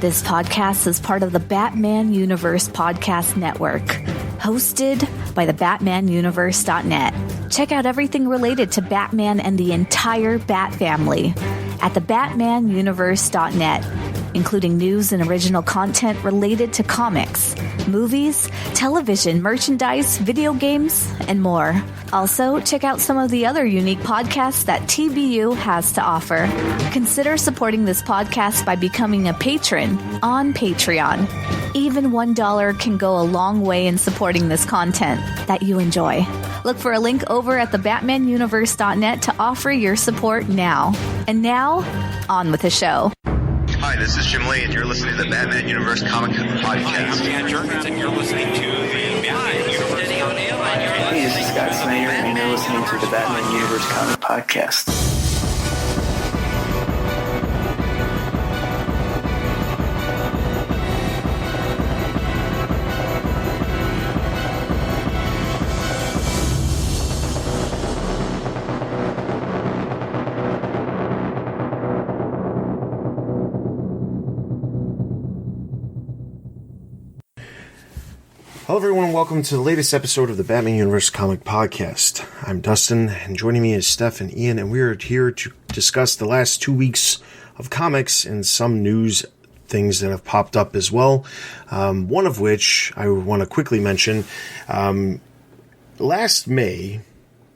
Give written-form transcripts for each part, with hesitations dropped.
This podcast is part of the Batman Universe Podcast Network, hosted by the BatmanUniverse.net. Check out everything related to Batman and the entire Bat family at the BatmanUniverse.net, including news and original content related to comics, movies, television, merchandise, video games, and more. Also, check out some of the other unique podcasts that TBU has to offer. Consider supporting this podcast by becoming a patron on Patreon. Even $1 can go a long way in supporting this content that you enjoy. Look for a link over at the BatmanUniverse.net to offer your support now. And now, on with the show. Hi, this is Jim Lee, and you're listening to the Batman Universe Comic Podcast. Hi, I'm Dan Jurgens, and you're listening to the Batman Universe. Hey, this is Scott Snyder, and you're listening to the Batman Universe Comic Podcast. Hello everyone, welcome to the latest episode of the Batman Universe Comic Podcast. I'm Dustin, and joining me is Steph and Ian, and we're here to discuss the last 2 weeks of comics and some news things that have popped up as well. One of which I want to quickly mention. Last May,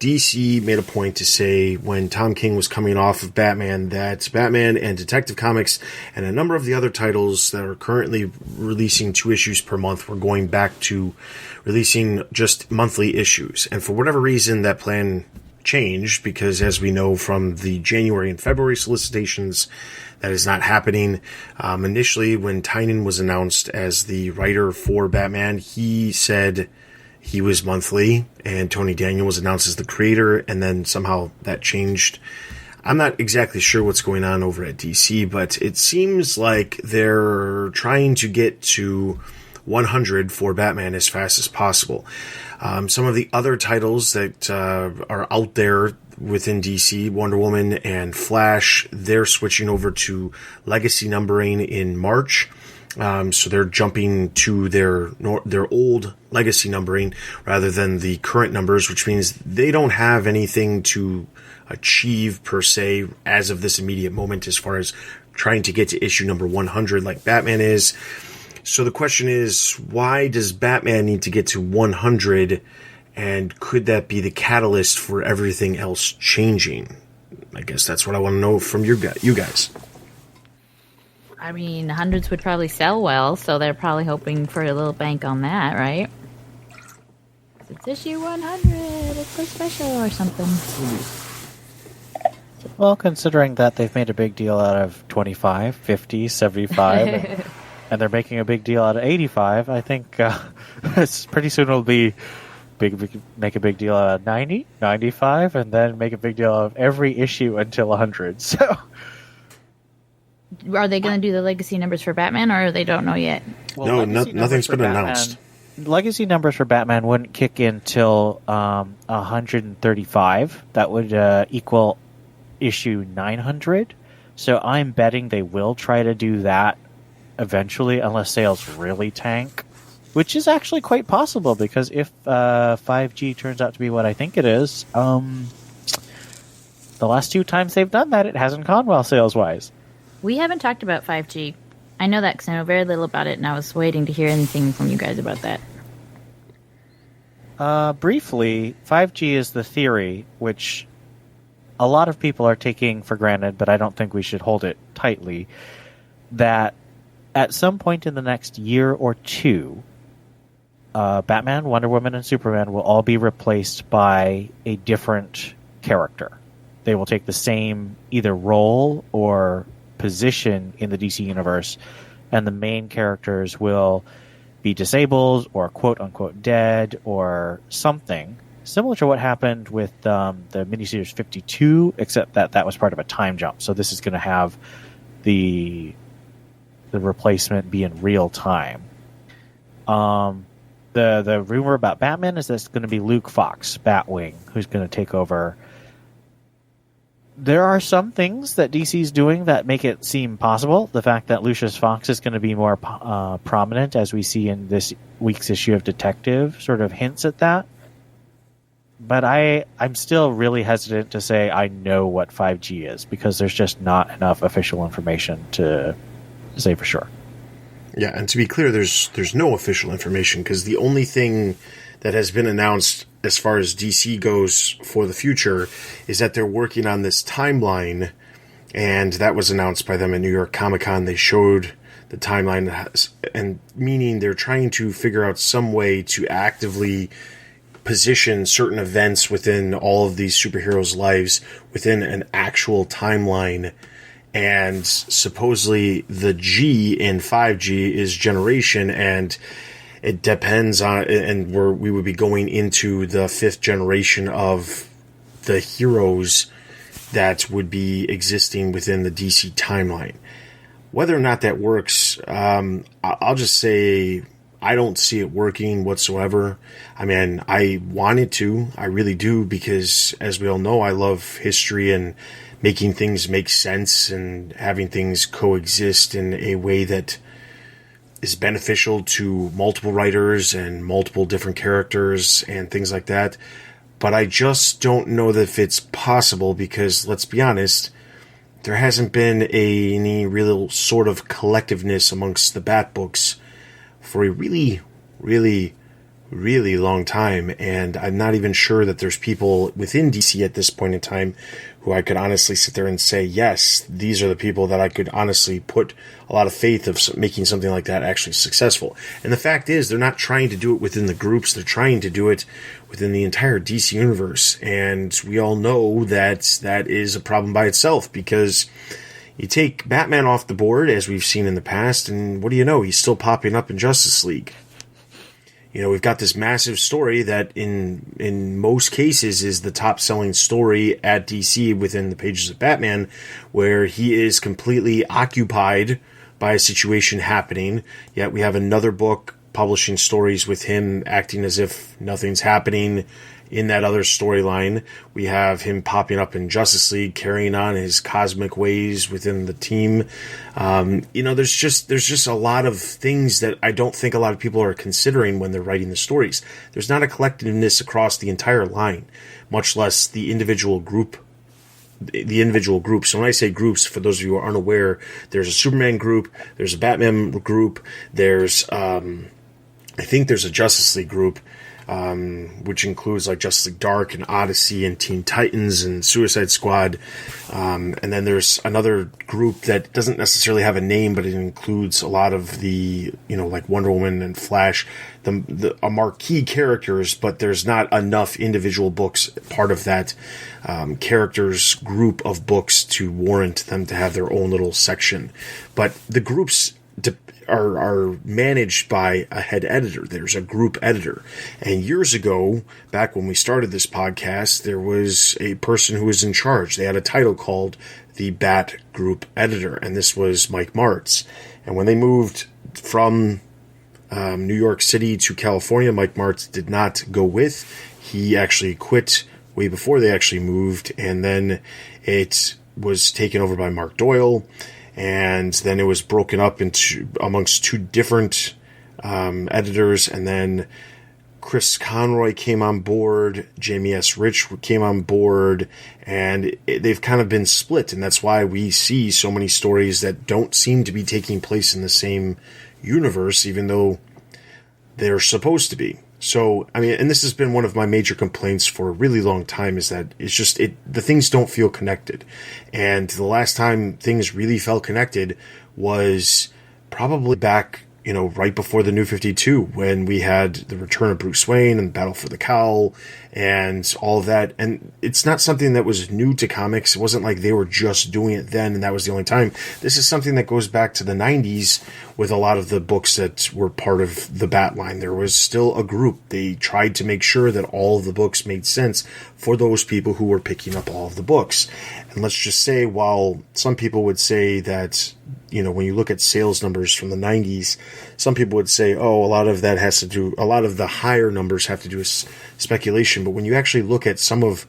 DC made a point to say when Tom King was coming off of Batman that Batman and Detective Comics and a number of the other titles that are currently releasing 2 issues per month were going back to releasing just monthly issues. And for whatever reason, that plan changed because, as we know from the January and February solicitations, that is not happening. Initially, when Tynion was announced as the writer for Batman, he said he was monthly, and Tony Daniel was announced as the creator, and then somehow that changed. I'm not exactly sure what's going on over at DC, but it seems like they're trying to get to 100 for Batman as fast as possible. Some of the other titles that are out there within DC, Wonder Woman and Flash, they're switching over to legacy numbering in March. So they're jumping to their old legacy numbering rather than the current numbers, which means they don't have anything to achieve per se as of this immediate moment as far as trying to get to issue number 100 like Batman is. So the question is, why does Batman need to get to 100, and could that be the catalyst for everything else changing? I guess that's what I want to know from you guys. I mean, hundreds would probably sell well, so they're probably hoping for a little bank on that, right? It's issue 100, it's so special or something. Well, considering that they've made a big deal out of 25, 50, 75, and they're making a big deal out of 85, I think it's pretty soon it'll be make a big deal out of 90, 95, and then make a big deal out of every issue until 100, so... Are they going to do the legacy numbers for Batman, or they don't know yet? Well, no, nothing's been announced. Legacy numbers for Batman wouldn't kick in till 135. That would equal issue 900. So I'm betting they will try to do that eventually, unless sales really tank, which is actually quite possible, because if 5G turns out to be what I think it is, the last 2 times they've done that, it hasn't gone well sales-wise. We haven't talked about 5G. I know that because I know very little about it, and I was waiting to hear anything from you guys about that. Briefly, 5G is the theory, which a lot of people are taking for granted, but I don't think we should hold it tightly, that at some point in the next year or 2, Batman, Wonder Woman, and Superman will all be replaced by a different character. They will take the same either role or position in the DC universe, and the main characters will be disabled or quote-unquote dead or something, similar to what happened with the miniseries 52, except that was part of a time jump. So this is going to have the replacement be in real time. The rumor about Batman is that it's going to be Luke Fox, Batwing, who's going to take over. there are some things that DC's doing that make it seem possible. The fact that Lucius Fox is going to be more prominent, as we see in this week's issue of Detective, sort of hints at that. But I'm still really hesitant to say I know what 5G is, because there's just not enough official information to say for sure. Yeah, and to be clear, there's no official information, because the only thing that has been announced as far as DC goes for the future is that they're working on this timeline, and that was announced by them at New York Comic-Con. They showed the timeline, and meaning they're trying to figure out some way to actively position certain events within all of these superheroes' lives within an actual timeline. And supposedly the G in 5G is generation, and it depends on, and we would be going into the 5th generation of the heroes that would be existing within the DC timeline. Whether or not that works, I'll just say I don't see it working whatsoever. I mean, I want it to, I really do, because as we all know, I love history and making things make sense and having things coexist in a way that is beneficial to multiple writers and multiple different characters and things like that. But I just don't know that if it's possible, because let's be honest, there hasn't been any real sort of collectiveness amongst the Bat books for a really, really, really long time. And I'm not even sure that there's people within DC at this point in time who I could honestly sit there and say, yes, these are the people that I could honestly put a lot of faith of making something like that actually successful. And the fact is, they're not trying to do it within the groups. They're trying to do it within the entire DC universe. And we all know that that is a problem by itself, because you take Batman off the board, as we've seen in the past, and what do you know? He's still popping up in Justice League. You know, we've got this massive story that in most cases is the top-selling story at DC within the pages of Batman, where he is completely occupied by a situation happening, yet we have another book publishing stories with him acting as if nothing's happening in that other storyline. We have him popping up in Justice League, carrying on his cosmic ways within the team. You know, there's just a lot of things that I don't think a lot of people are considering when they're writing the stories. There's not a collectiveness across the entire line, much less the individual group. So when I say groups, for those of you who are unaware, there's a Superman group, there's a Batman group, there's I think there's a Justice League group, which includes like Justice League Dark and Odyssey and Teen Titans and Suicide Squad. And then there's another group that doesn't necessarily have a name, but it includes a lot of the, you know, like Wonder Woman and Flash, the marquee characters, but there's not enough individual books part of that characters group of books to warrant them to have their own little section. But the groups are managed by a head editor. There's a group editor. And years ago, back when we started this podcast, there was a person who was in charge. They had a title called the Bat Group Editor, and this was Mike Martz. And when they moved from New York City to California, Mike Martz did not go with. He actually quit way before they actually moved, and then it was taken over by Mark Doyle. And then it was broken up into amongst two different editors, and then Chris Conroy came on board, Jamie S. Rich came on board, and they've kind of been split, and that's why we see so many stories that don't seem to be taking place in the same universe, even though they're supposed to be. So, I mean, and this has been one of my major complaints for a really long time, is that it's just, the things don't feel connected. And the last time things really felt connected was probably back, you know, right before the New 52, when we had the return of Bruce Wayne and Battle for the Cowl and all of that. And it's not something that was new to comics. It wasn't like they were just doing it then and that was the only time. This is something that goes back to the 90s with a lot of the books that were part of the Bat line. There was still a group. They tried to make sure that all of the books made sense for those people who were picking up all of the books. And let's just say, while some people would say that, you know, when you look at sales numbers from the 90s, some people would say, oh, a lot of the higher numbers have to do with speculation. But when you actually look at some of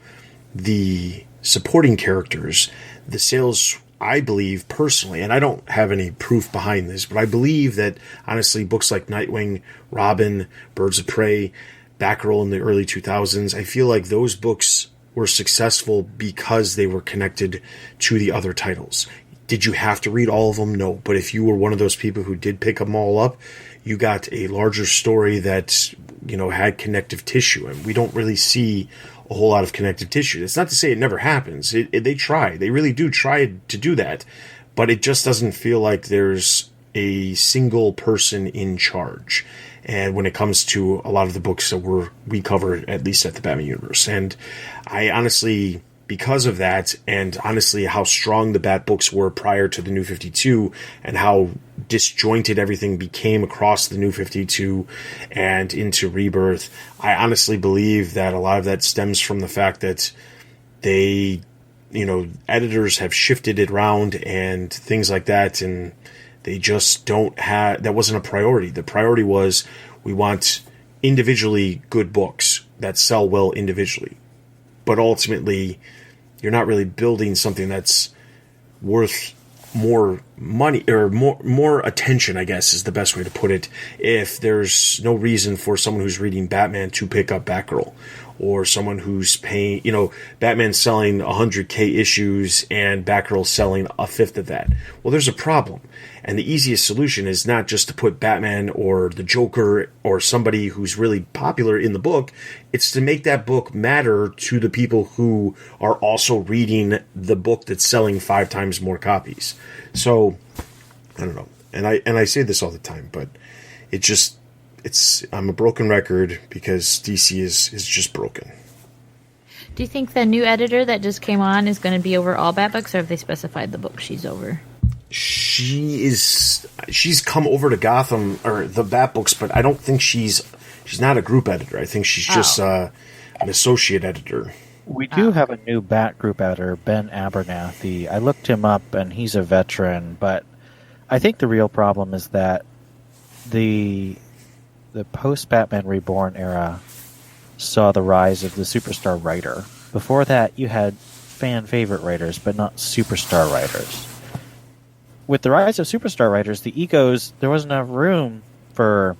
the supporting characters, the sales, I believe personally, and I don't have any proof behind this, but I believe that honestly books like Nightwing, Robin, Birds of Prey, Batgirl in the early 2000s, I feel like those books were successful because they were connected to the other titles. Did you have to read all of them? No. But if you were one of those people who did pick them all up, you got a larger story that, had connective tissue. And we don't really see a whole lot of connective tissue. That's not to say it never happens. They try. They really do try to do that. But it just doesn't feel like there's a single person in charge. And when it comes to a lot of the books that we cover, at least at the Batman universe. And I honestly, because of that, and honestly how strong the Bat books were prior to the New 52, and how disjointed everything became across the New 52 and into Rebirth, I honestly believe that a lot of that stems from the fact that they, editors have shifted it around and things like that, and they just don't have, that wasn't a priority. The priority was, we want individually good books that sell well individually. But ultimately, you're not really building something that's worth more money, or more attention, I guess is the best way to put it, if there's no reason for someone who's reading Batman to pick up Batgirl, or someone who's paying, Batman selling 100K issues and Batgirl selling a fifth of that. Well, there's a problem. And the easiest solution is not just to put Batman or the Joker or somebody who's really popular in the book. It's to make that book matter to the people who are also reading the book that's selling 5 times more copies. So, I don't know. And I say this all the time, but I'm a broken record because DC is just broken. Do you think the new editor that just came on is going to be over all Bat books, or have they specified the book she's over? She's come over to Gotham or the Bat books, but I don't think she's not a group editor. I think she's just an associate editor. We do have a new Bat group editor, Ben Abernathy. I looked him up, and he's a veteran, but I think the real problem is that the post-Batman Reborn era saw the rise of the superstar writer. Before that, you had fan-favorite writers, but not superstar writers. With the rise of superstar writers, the egos, there wasn't enough room for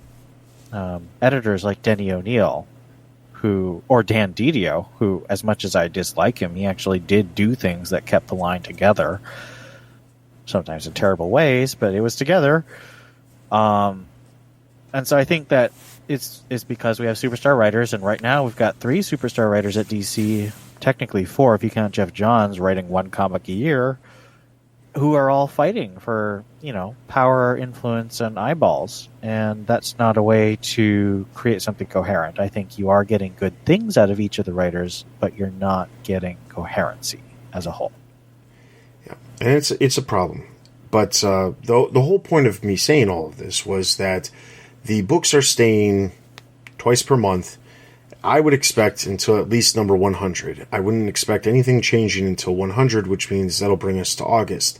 editors like Denny O'Neil, or Dan Didio, who, as much as I dislike him, he actually did do things that kept the line together. Sometimes in terrible ways, but it was together. And so I think that it's because we have superstar writers, and right now we've got 3 superstar writers at DC, technically 4 if you count Jeff Johns writing 1 comic a year, who are all fighting for, power, influence, and eyeballs. And that's not a way to create something coherent. I think you are getting good things out of each of the writers, but you're not getting coherency as a whole. Yeah, and it's a problem. But the whole point of me saying all of this was that the books are staying twice per month. I would expect until at least number 100. I wouldn't expect anything changing until 100, which means that'll bring us to August.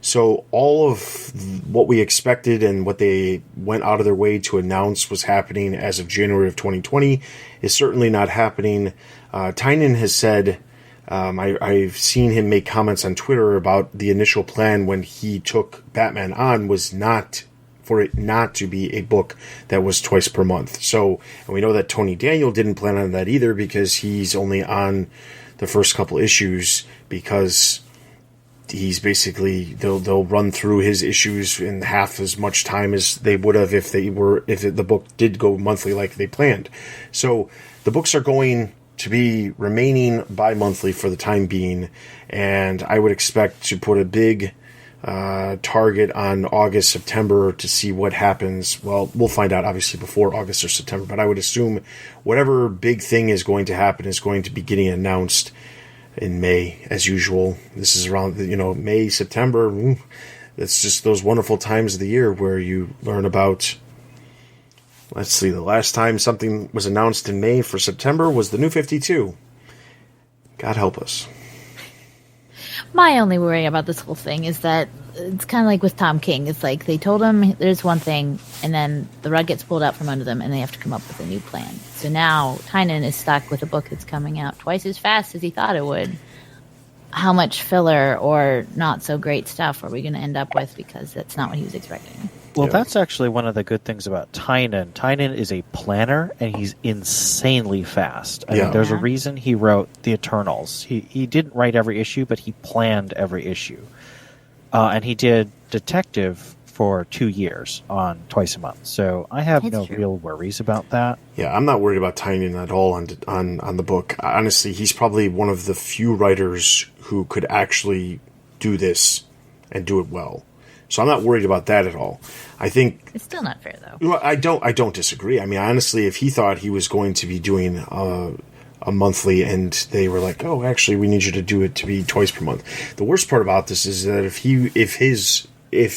So all of what we expected and what they went out of their way to announce was happening as of January of 2020 is certainly not happening. Tynion has said, I've seen him make comments on Twitter about the initial plan when he took Batman on was not for it not to be a book that was twice per month. So, and we know that Tony Daniel didn't plan on that either, because he's only on the first couple issues, because he's basically, they'll run through his issues in half as much time as they would have if the book did go monthly like they planned. So the books are going to be remaining bi-monthly for the time being, and I would expect to put a big target on August, September to see what happens. Well, we'll find out obviously before August or September, but I would assume whatever big thing is going to happen is going to be getting announced in May, as usual. This is around, May, September. It's just those wonderful times of the year where you learn about, let's see, the last time something was announced in May for September was the New 52. God help us. My only worry about this whole thing is that it's kind of like with Tom King. It's like they told him there's one thing, and then the rug gets pulled out from under them, and they have to come up with a new plan. So now Tynion is stuck with a book that's coming out twice as fast as he thought it would, how much filler or not so great stuff are we going to end up with, because that's not what he was expecting. Well, that's actually one of the good things about Tynan. Tynan is a planner, and he's insanely fast. I mean, there's a reason he wrote The Eternals. He didn't write every issue, but he planned every issue. And he did Detective for 2 years on twice a month. So I have no real worries about that. Yeah, I'm not worried about Tynan at all on the book. Honestly, he's probably one of the few writers who could actually do this and do it well. So I'm not worried about that at all. I think it's still not fair, though. Well, I don't disagree. I mean, honestly, if he thought he was going to be doing a monthly, and they were like, "Oh, actually, we need you to do it to be twice per month." The worst part about this is that if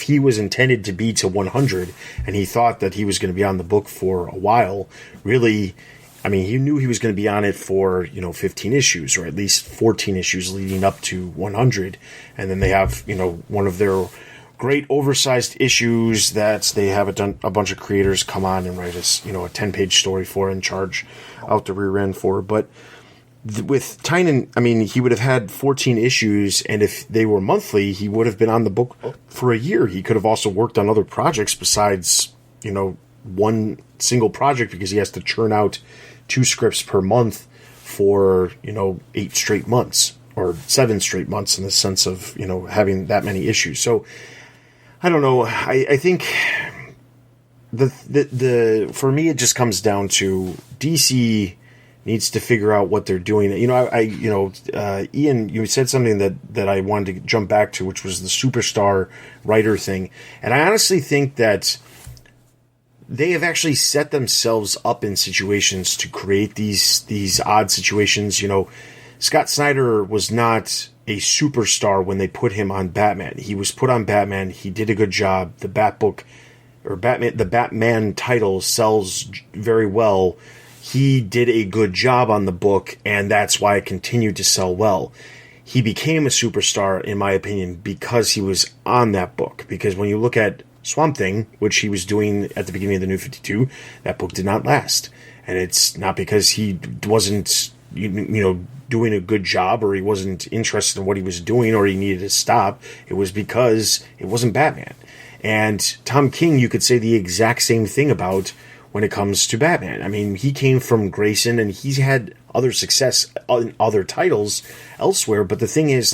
he was intended to be to 100, and he thought that he was going to be on the book for a while, really, I mean, he knew he was going to be on it for 15 issues, or at least 14 issues leading up to 100, and then they have one of their great oversized issues that they have a bunch of creators come on and write us, a 10-page story for and charge out the rear end for. But with Tynan, I mean, he would have had 14 issues, and if they were monthly, he would have been on the book for a year. He could have also worked on other projects besides, one single project, because he has to churn out 2 scripts per month for, 8 straight months, or 7 straight months, in the sense of, having that many issues. So I don't know. I think the for me, it just comes down to DC needs to figure out what they're doing. Ian, you said something that I wanted to jump back to, which was the superstar writer thing. And I honestly think that they have actually set themselves up in situations to create these odd situations. Scott Snyder was not a superstar when they put him on Batman. He was put on Batman. He did a good job. The Batman title sells very well. He did a good job on the book, and that's why it continued to sell well. He became a superstar, in my opinion, because he was on that book. Because when you look at Swamp Thing, which he was doing at the beginning of the New 52, that book did not last. And it's not because he wasn't, doing a good job, or he wasn't interested in what he was doing, or he needed to stop. It was because it wasn't Batman. And Tom King, you could say the exact same thing about when it comes to Batman. I mean, he came from Grayson, and he's had other success in other titles elsewhere, but the thing is,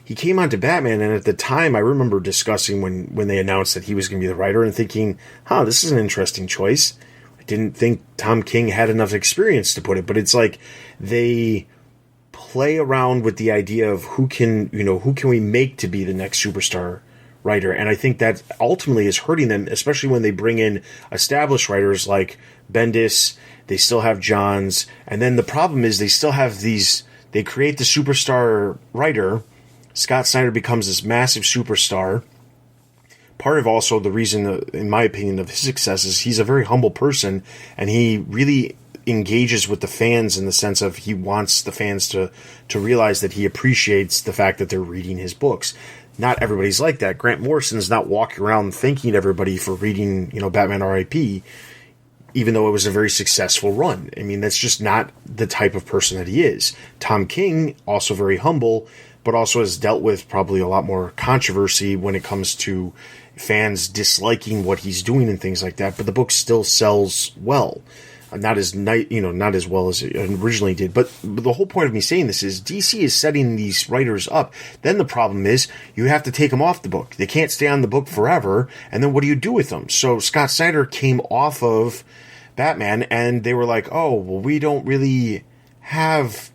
he came onto Batman, and at the time, I remember discussing when they announced that he was going to be the writer, and thinking, this is an interesting choice. I didn't think Tom King had enough experience to put it, but it's like they play around with the idea of who can we make to be the next superstar writer, and I think that ultimately is hurting them, especially when they bring in established writers like Bendis. They still have Johns, and then the problem is they still have they create the superstar writer. Scott Snyder becomes this massive superstar. Part of also the reason, in my opinion, of his success is he's a very humble person, and he really engages with the fans in the sense of he wants the fans to realize that he appreciates the fact that they're reading his books. Not everybody's like that. Grant Morrison's not walking around thanking everybody for reading, Batman R.I.P., even though it was a very successful run. I mean, that's just not the type of person that he is. Tom King, also very humble, but also has dealt with probably a lot more controversy when it comes to fans disliking what he's doing and things like that. But the book still sells well. Not as not as well as it originally did. But the whole point of me saying this is DC is setting these writers up. Then the problem is you have to take them off the book. They can't stay on the book forever. And then what do you do with them? So Scott Snyder came off of Batman, and they were like, "Oh, well, we don't really have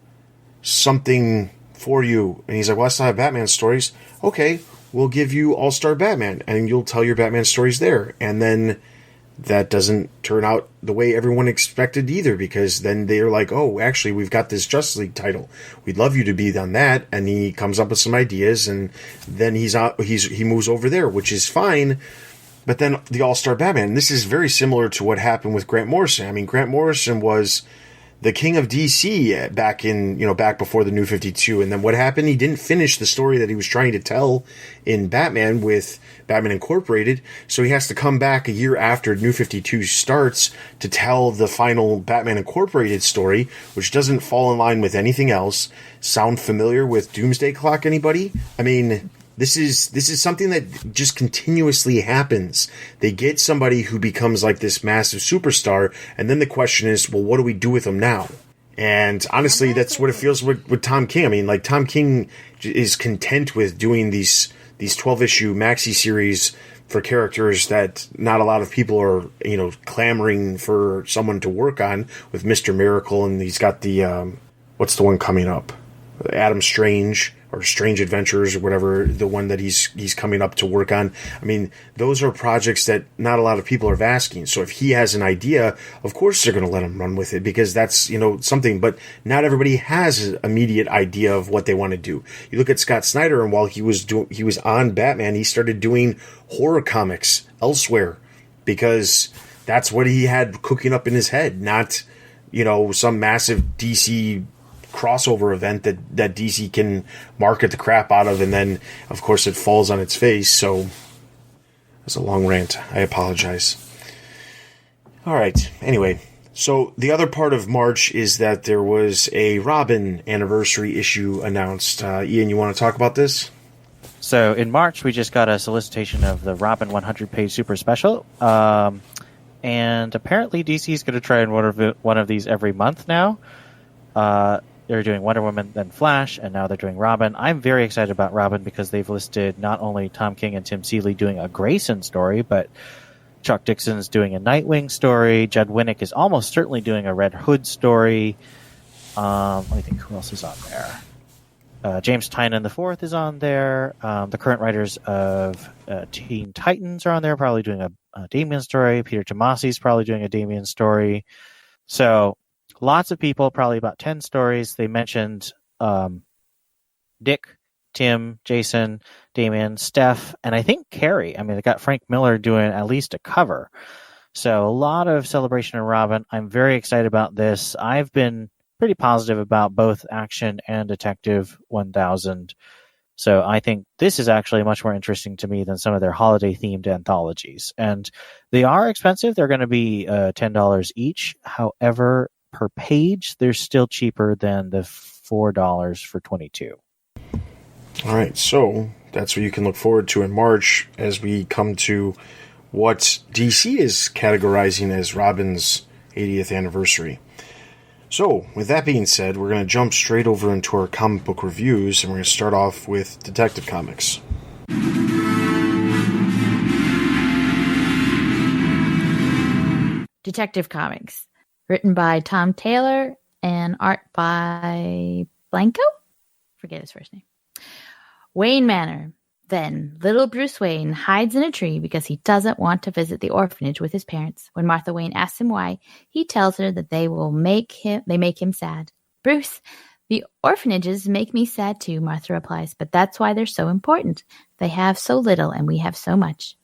something for you." And he's like, "Well, I still have Batman stories." Okay, we'll give you All-Star Batman, and you'll tell your Batman stories there. And then that doesn't turn out the way everyone expected either, because then they're like, "Oh, actually, we've got this Justice League title. We'd love you to be on that." And he comes up with some ideas, and then he moves over there, which is fine. But then the All-Star Batman, this is very similar to what happened with Grant Morrison. I mean, Grant Morrison was the king of DC back before the New 52. And then what happened? He didn't finish the story that he was trying to tell in Batman with Batman Incorporated. So he has to come back a year after New 52 starts to tell the final Batman Incorporated story, which doesn't fall in line with anything else. Sound familiar with Doomsday Clock, anybody? I mean, this is something that just continuously happens. They get somebody who becomes like this massive superstar, and then the question is, well, what do we do with them now? And honestly, that's what it feels with Tom King. I mean, like, Tom King is content with doing these 12-issue maxi series for characters that not a lot of people are, clamoring for someone to work on, with Mr. Miracle, and he's got the what's the one coming up? Adam Strange, or Strange Adventures, or whatever, the one that he's coming up to work on. I mean, those are projects that not a lot of people are asking. So if he has an idea, of course they're going to let him run with it, because that's, something. But not everybody has an immediate idea of what they want to do. You look at Scott Snyder, and while he was on Batman, he started doing horror comics elsewhere, because that's what he had cooking up in his head, not, some massive DC crossover event that DC can market the crap out of, and then of course it falls on its face. So that's a long rant. I apologize. All right. Anyway, so the other part of March is that there was a Robin anniversary issue announced. Ian, you want to talk about this? So in March, we just got a solicitation of the Robin 100-page super special. And apparently DC is going to try and one of these every month now. They're doing Wonder Woman, then Flash, and now they're doing Robin. I'm very excited about Robin because they've listed not only Tom King and Tim Seeley doing a Grayson story, but Chuck Dixon's doing a Nightwing story. Judd Winnick is almost certainly doing a Red Hood story. Let me think, who else is on there? James Tynion IV is on there. The current writers of Teen Titans are on there, probably doing a Damian story. Peter Tomasi's probably doing a Damian story. So lots of people, probably about 10 stories. They mentioned Dick, Tim, Jason, Damian, Steph, and I think Carrie. I mean, they got Frank Miller doing at least a cover. So a lot of celebration of Robin. I'm very excited about this. I've been pretty positive about both Action and Detective 1000. So I think this is actually much more interesting to me than some of their holiday-themed anthologies. And they are expensive. They're going to be $10 each. However, per page, they're still cheaper than the $4 for 22. All right, so that's what you can look forward to in March as we come to what DC is categorizing as Robin's 80th anniversary. So, with that being said, we're going to jump straight over into our comic book reviews, and we're going to start off with Detective Comics. Detective Comics. Written by Tom Taylor and art by Blanco? Forget his first name. Wayne Manor. Then, little Bruce Wayne hides in a tree because he doesn't want to visit the orphanage with his parents. When Martha Wayne asks him why, he tells her that they make him sad. Bruce, the orphanages make me sad too, Martha replies, but that's why they're so important. They have so little and we have so much.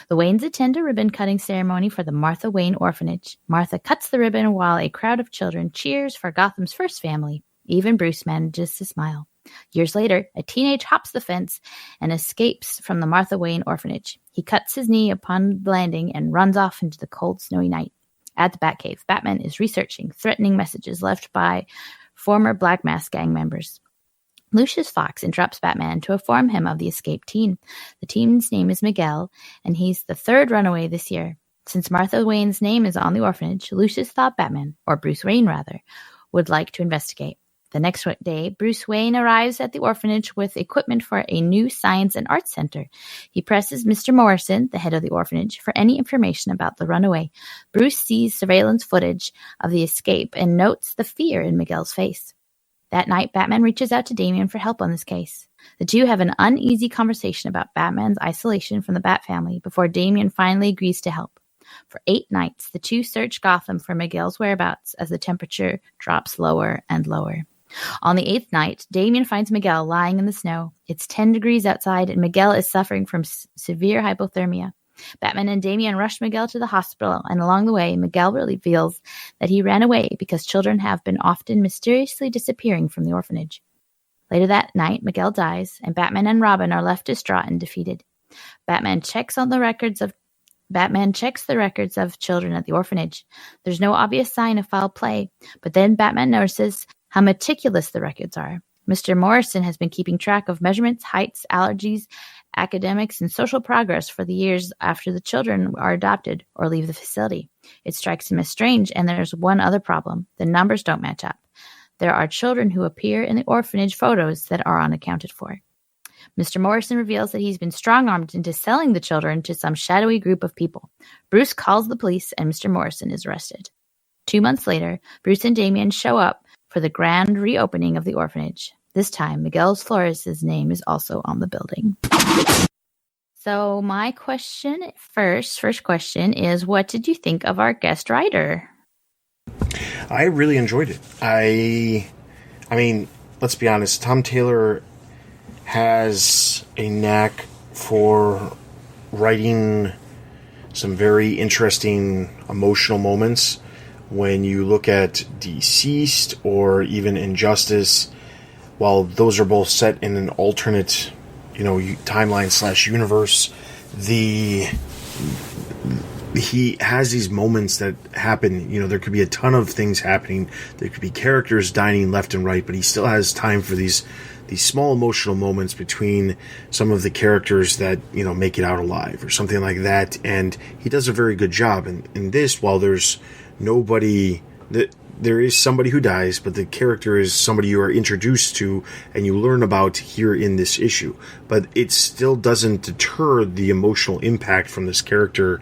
The Waynes attend a ribbon-cutting ceremony for the Martha Wayne Orphanage. Martha cuts the ribbon while a crowd of children cheers for Gotham's first family. Even Bruce manages to smile. Years later, a teenage hops the fence and escapes from the Martha Wayne Orphanage. He cuts his knee upon landing and runs off into the cold, snowy night. At the Batcave, Batman is researching threatening messages left by former Black Mask gang members. Lucius Fox interrupts Batman to inform him of the escaped teen. The teen's name is Miguel, and he's the third runaway this year. Since Martha Wayne's name is on the orphanage, Lucius thought Batman, or Bruce Wayne rather, would like to investigate. The next day, Bruce Wayne arrives at the orphanage with equipment for a new science and arts center. He presses Mr. Morrison, the head of the orphanage, for any information about the runaway. Bruce sees surveillance footage of the escape and notes the fear in Miguel's face. That night, Batman reaches out to Damian for help on this case. The two have an uneasy conversation about Batman's isolation from the Bat family before Damian finally agrees to help. For 8 nights, the two search Gotham for Miguel's whereabouts as the temperature drops lower and lower. On the 8th night, Damian finds Miguel lying in the snow. It's 10 degrees outside, and Miguel is suffering from severe hypothermia. Batman and Damian rush Miguel to the hospital, and along the way, Miguel reveals that he ran away because children have been often mysteriously disappearing from the orphanage. Later that night, Miguel dies, and Batman and Robin are left distraught and defeated. Batman checks the records of children at the orphanage. There's no obvious sign of foul play, but then Batman notices how meticulous the records are. Mr. Morrison has been keeping track of measurements, heights, allergies, academics, and social progress for the years after the children are adopted or leave the facility. It strikes him as strange, and there's one other problem. The numbers don't match up. There are children who appear in the orphanage photos that are unaccounted for. Mr. Morrison reveals that he's been strong-armed into selling the children to some shadowy group of people. Bruce calls the police, and Mr. Morrison is arrested. 2 months later, Bruce and Damian show up for the grand reopening of the orphanage. This time, Miguel Flores' name is also on the building. So my first question is, what did you think of our guest writer? I really enjoyed it. I mean, let's be honest, Tom Taylor has a knack for writing some very interesting emotional moments. When you look at Deceased or even Injustice, while those are both set in an alternate, timeline / universe, he has these moments that happen. There could be a ton of things happening. There could be characters dying left and right, but he still has time for these small emotional moments between some of the characters that, make it out alive or something like that. And he does a very good job. And in this, while there's nobody, there is somebody who dies, but the character is somebody you are introduced to and you learn about here in this issue. But it still doesn't deter the emotional impact from this character's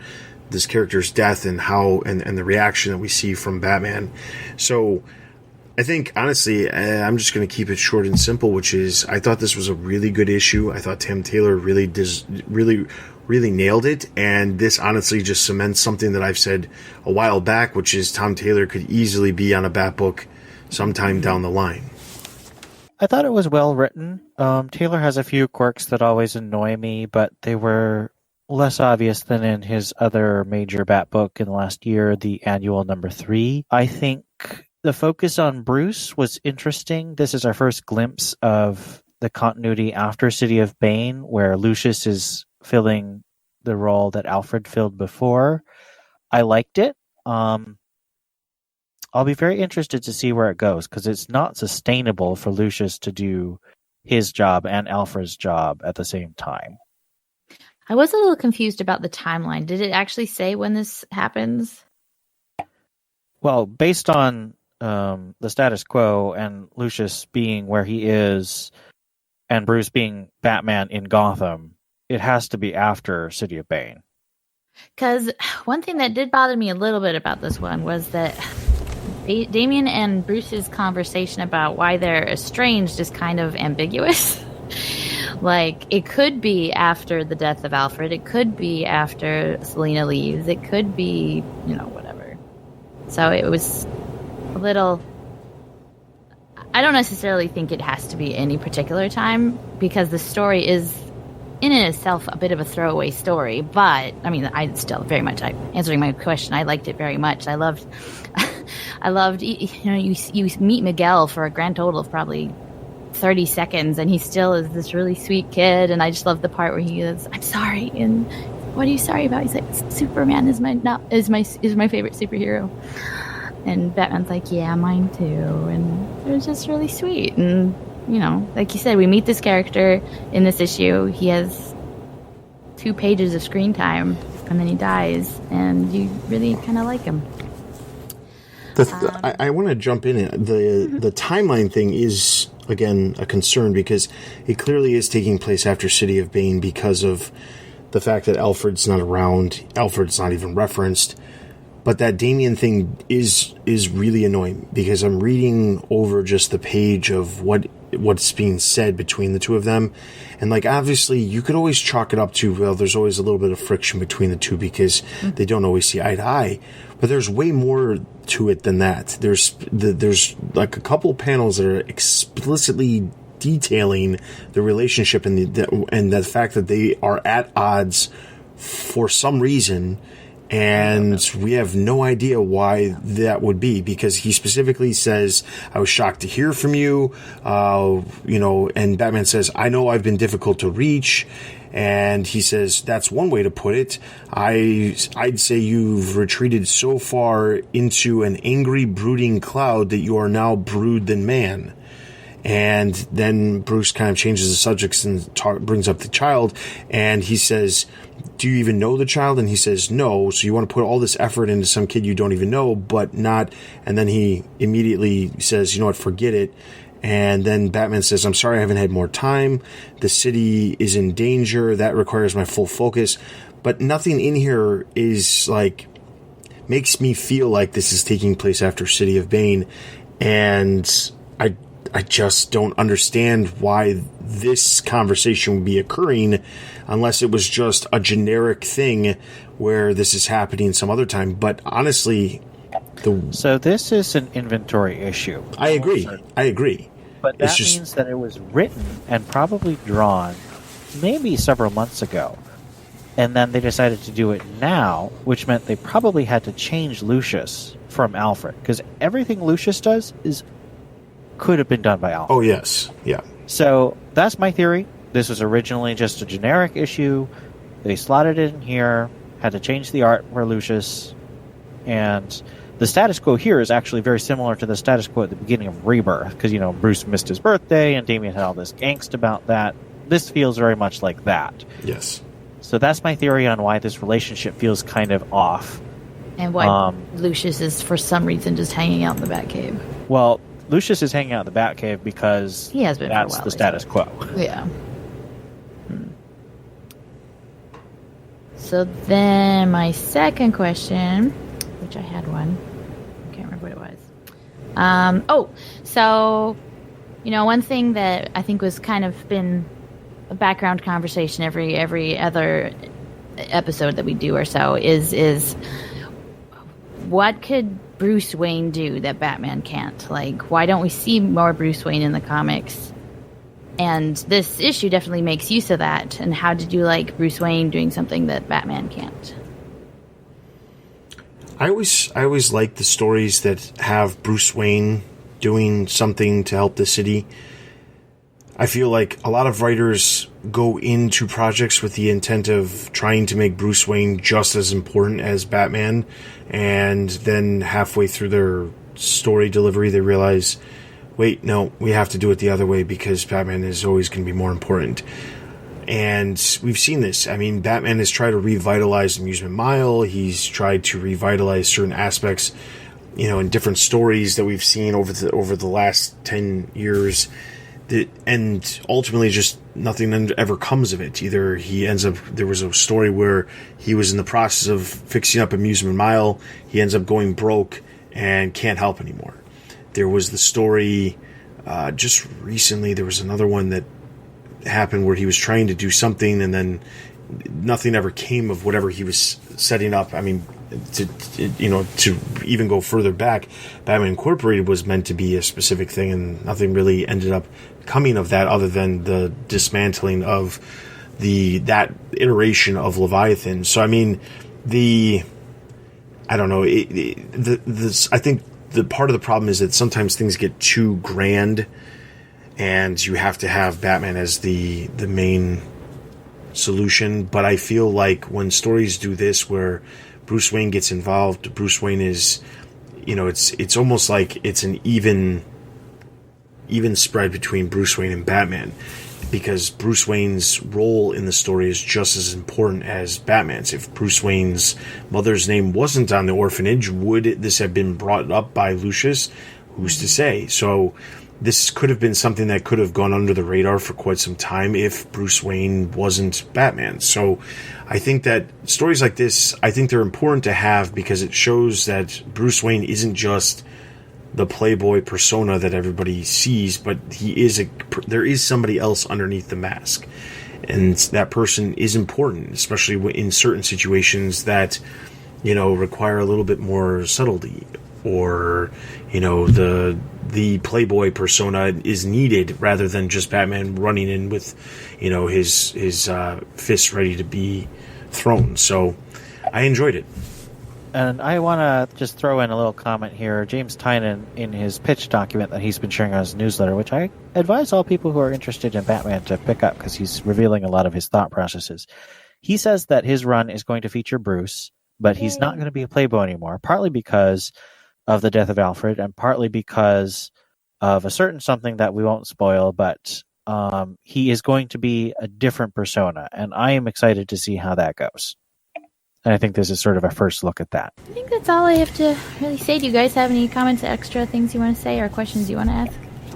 death and how and the reaction that we see from Batman. So I think, honestly, I'm just going to keep it short and simple, which is I thought this was a really good issue. I thought Tim Taylor really nailed it, and this honestly just cements something that I've said a while back, which is Tom Taylor could easily be on a Bat book sometime down the line. I thought it was well written. Taylor has a few quirks that always annoy me, but they were less obvious than in his other major Bat book in the last year, the annual number 3. I think the focus on Bruce was interesting. This is our first glimpse of the continuity after City of Bane, where Lucius is filling the role that Alfred filled before. I liked it. I'll be very interested to see where it goes, because it's not sustainable for Lucius to do his job and Alfred's job at the same time. I was a little confused about the timeline. Did it actually say when this happens? Well, based on the status quo and Lucius being where he is and Bruce being Batman in Gotham, it has to be after City of Bane. Because one thing that did bother me a little bit about this one was that Damian and Bruce's conversation about why they're estranged is kind of ambiguous. Like, it could be after the death of Alfred. It could be after Selena leaves. It could be, whatever. So it was a little... I don't necessarily think it has to be any particular time, because the story is, in and of itself, a bit of a throwaway story. But, I still very much, answering my question, I liked it very much. I loved, you meet Miguel for a grand total of probably 30 seconds, and he still is this really sweet kid, and I just love the part where he is, I'm sorry, and what are you sorry about? He's like, Superman is my favorite superhero. And Batman's like, yeah, mine too. And it was just really sweet. And, like you said, we meet this character in this issue. He has 2 pages of screen time, and then he dies, and you really kind of like him. I want to jump in. The timeline thing is, again, a concern, because it clearly is taking place after City of Bane because of the fact that Alfred's not around. Alfred's not even referenced. But that Damian thing is really annoying, because I'm reading over just the page of what's being said between the two of them. And, obviously, you could always chalk it up to, well, there's always a little bit of friction between the two because they don't always see eye to eye. But there's way more to it than that. There's a couple of panels that are explicitly detailing the relationship and the fact that they are at odds for some reason, and we have no idea why that would be, because he specifically says, I was shocked to hear from you, and Batman says, I know I've been difficult to reach. And he says, that's one way to put it. I'd say you've retreated so far into an angry, brooding cloud that you are now brood than man. And then Bruce kind of changes the subjects and brings up the child. And he says, do you even know the child? And he says, no. So you want to put all this effort into some kid you don't even know, but not. And then he immediately says, you know what, forget it. And then Batman says, I'm sorry I haven't had more time. The city is in danger. That requires my full focus. But nothing in here is makes me feel like this is taking place after City of Bane. And I just don't understand why this conversation would be occurring unless it was just a generic thing where this is happening some other time. But honestly, so this is an inventory issue. I agree. But that means that it was written and probably drawn maybe several months ago. And then they decided to do it now, which meant they probably had to change Lucius from Alfred. Because everything Lucius does could have been done by Alfred. Oh, yes. Yeah. So that's my theory. This was originally just a generic issue. They slotted it in here, had to change the art for Lucius, and the status quo here is actually very similar to the status quo at the beginning of Rebirth, because, Bruce missed his birthday, and Damian had all this angst about that. This feels very much like that. Yes. So that's my theory on why this relationship feels kind of off. And why Lucius is, for some reason, just hanging out in the Batcave. Well, Lucius is hanging out in the Batcave because he has been that's for a while, the status quo. Yeah. So then my second question, which I had one. I can't remember what it was. So, one thing that I think was kind of been a background conversation every other episode that we do or so is what could Bruce Wayne do that Batman can't? Why don't we see more Bruce Wayne in the comics? And this issue definitely makes use of that. And how did you like Bruce Wayne doing something that Batman can't? I always like the stories that have Bruce Wayne doing something to help the city. I feel like a lot of writers go into projects with the intent of trying to make Bruce Wayne just as important as Batman, and then halfway through their story delivery they realize, wait, no, we have to do it the other way because Batman is always going to be more important. And we've seen this. I mean, Batman has tried to revitalize Amusement Mile. He's tried to revitalize certain aspects, in different stories that we've seen over the last 10 years. And ultimately, just nothing ever comes of it. Either he ends up, there was a story where he was in the process of fixing up Amusement Mile. He ends up going broke and can't help anymore. There was the story, just recently, there was another one that happened where he was trying to do something and then nothing ever came of whatever he was setting up. I mean, to even go further back, Batman Incorporated was meant to be a specific thing, and nothing really ended up coming of that other than the dismantling of that iteration of Leviathan. So I mean, I don't know. I think the part of the problem is that sometimes things get too grand, and you have to have Batman as the main solution. But I feel like when stories do this, where Bruce Wayne gets involved, Bruce Wayne is, it's almost like it's an even spread between Bruce Wayne and Batman, because Bruce Wayne's role in the story is just as important as Batman's. If Bruce Wayne's mother's name wasn't on the orphanage, would this have been brought up by Lucius? Who's to say? So this could have been something that could have gone under the radar for quite some time if Bruce Wayne wasn't Batman. So I think that stories like this, I think they're important to have because it shows that Bruce Wayne isn't just the playboy persona that everybody sees, but there is somebody else underneath the mask. And that person is important, especially in certain situations that, require a little bit more subtlety, or, the playboy persona is needed rather than just Batman running in with, his fists ready to be throne. So I enjoyed it. And I want to just throw in a little comment here. James Tynan, in his pitch document that he's been sharing on his newsletter, which I advise all people who are interested in Batman to pick up because he's revealing a lot of his thought processes. He says that his run is going to feature Bruce, but he's not going to be a Playboy anymore, partly because of the death of Alfred and partly because of a certain something that we won't spoil, but he is going to be a different persona, and I am excited to see how that goes. And I think this is sort of a first look at that. I think that's all I have to really say. Do you guys have any comments, extra things you want to say, or questions you want to ask?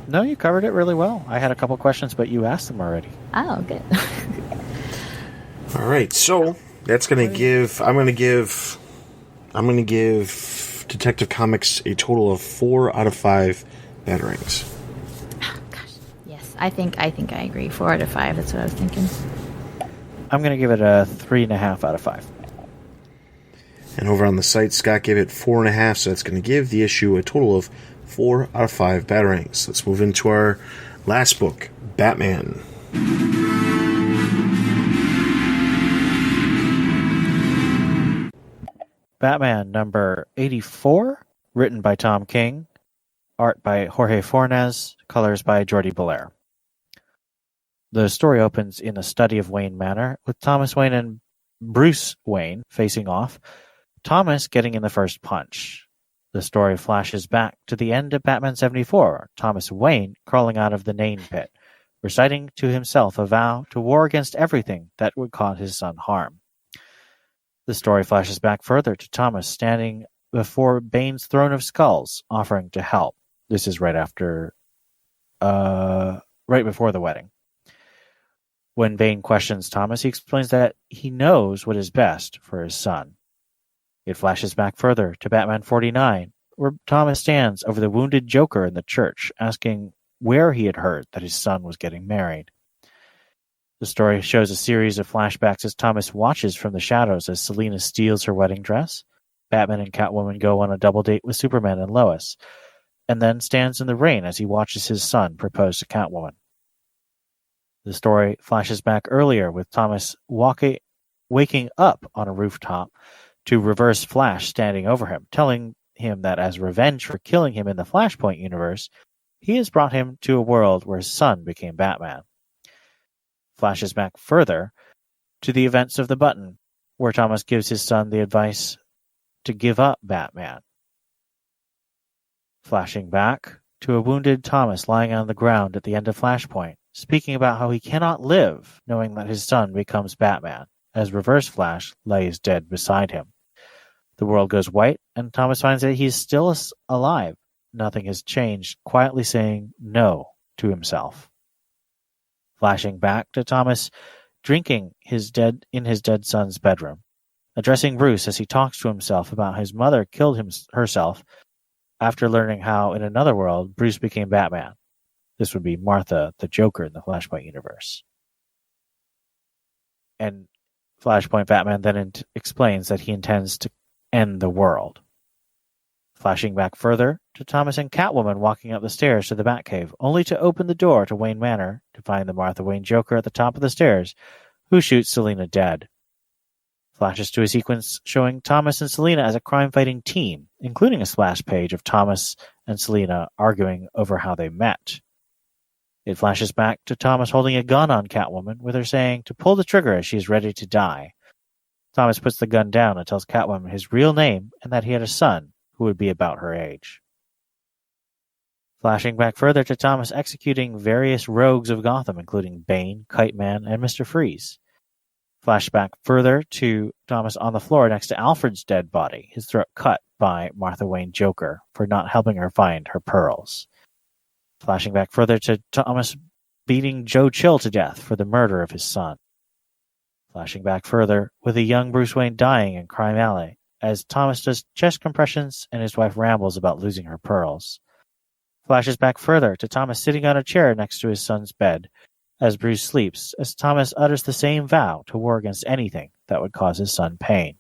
No, you covered it really well. I had a couple questions, but you asked them already. Oh, good. All right, so that's going to give. I'm going to give Detective Comics a total of 4 out of 5 Batarangs. Oh, gosh, yes, I think I agree. 4 out of 5. That's what I was thinking. I'm going to give it a 3.5 out of 5. And over on the site, Scott gave it 4.5, so that's going to give the issue a total of 4 out of 5 Batarangs. Let's move into our last book, Batman. Batman number 84, written by Tom King, art by Jorge Fornes, colors by Jordi Belair. The story opens in the study of Wayne Manor, with Thomas Wayne and Bruce Wayne facing off, Thomas getting in the first punch. The story flashes back to the end of Batman 74, Thomas Wayne crawling out of the Nain pit, reciting to himself a vow to war against everything that would cause his son harm. The story flashes back further to Thomas standing before Bane's throne of skulls, offering to help. This is right before the wedding. When Bane questions Thomas, he explains that he knows what is best for his son. It flashes back further to Batman 49, where Thomas stands over the wounded Joker in the church, asking where he had heard that his son was getting married. The story shows a series of flashbacks as Thomas watches from the shadows as Selina steals her wedding dress, Batman and Catwoman go on a double date with Superman and Lois, and then stands in the rain as he watches his son propose to Catwoman. The story flashes back earlier with Thomas waking up on a rooftop to Reverse Flash standing over him, telling him that as revenge for killing him in the Flashpoint universe, he has brought him to a world where his son became Batman. Flashes back further to the events of the Button, where Thomas gives his son the advice to give up Batman. Flashing back to a wounded Thomas lying on the ground at the end of Flashpoint, speaking about how he cannot live knowing that his son becomes Batman, as Reverse Flash lays dead beside him. The world goes white, and Thomas finds that he is still alive. Nothing has changed, quietly saying no to himself. Flashing back to Thomas drinking in his dead son's bedroom, addressing Bruce as he talks to himself about his mother killed herself after learning how, in another world, Bruce became Batman. This would be Martha, the Joker in the Flashpoint universe. And Flashpoint Batman then explains that he intends to end the world. Flashing back further to Thomas and Catwoman walking up the stairs to the Batcave, only to open the door to Wayne Manor to find the Martha Wayne Joker at the top of the stairs, who shoots Selina dead. Flashes to a sequence showing Thomas and Selina as a crime-fighting team, including a splash page of Thomas and Selina arguing over how they met. It flashes back to Thomas holding a gun on Catwoman, with her saying to pull the trigger as she is ready to die. Thomas puts the gun down and tells Catwoman his real name and that he had a son who would be about her age. Flashing back further to Thomas executing various rogues of Gotham, including Bane, Kite Man, and Mr. Freeze. Flashback further to Thomas on the floor next to Alfred's dead body, his throat cut by Martha Wayne Joker for not helping her find her pearls. Flashing back further to Thomas beating Joe Chill to death for the murder of his son. Flashing back further with a young Bruce Wayne dying in Crime Alley as Thomas does chest compressions and his wife rambles about losing her pearls. Flashes back further to Thomas sitting on a chair next to his son's bed as Bruce sleeps, as Thomas utters the same vow to war against anything that would cause his son pain.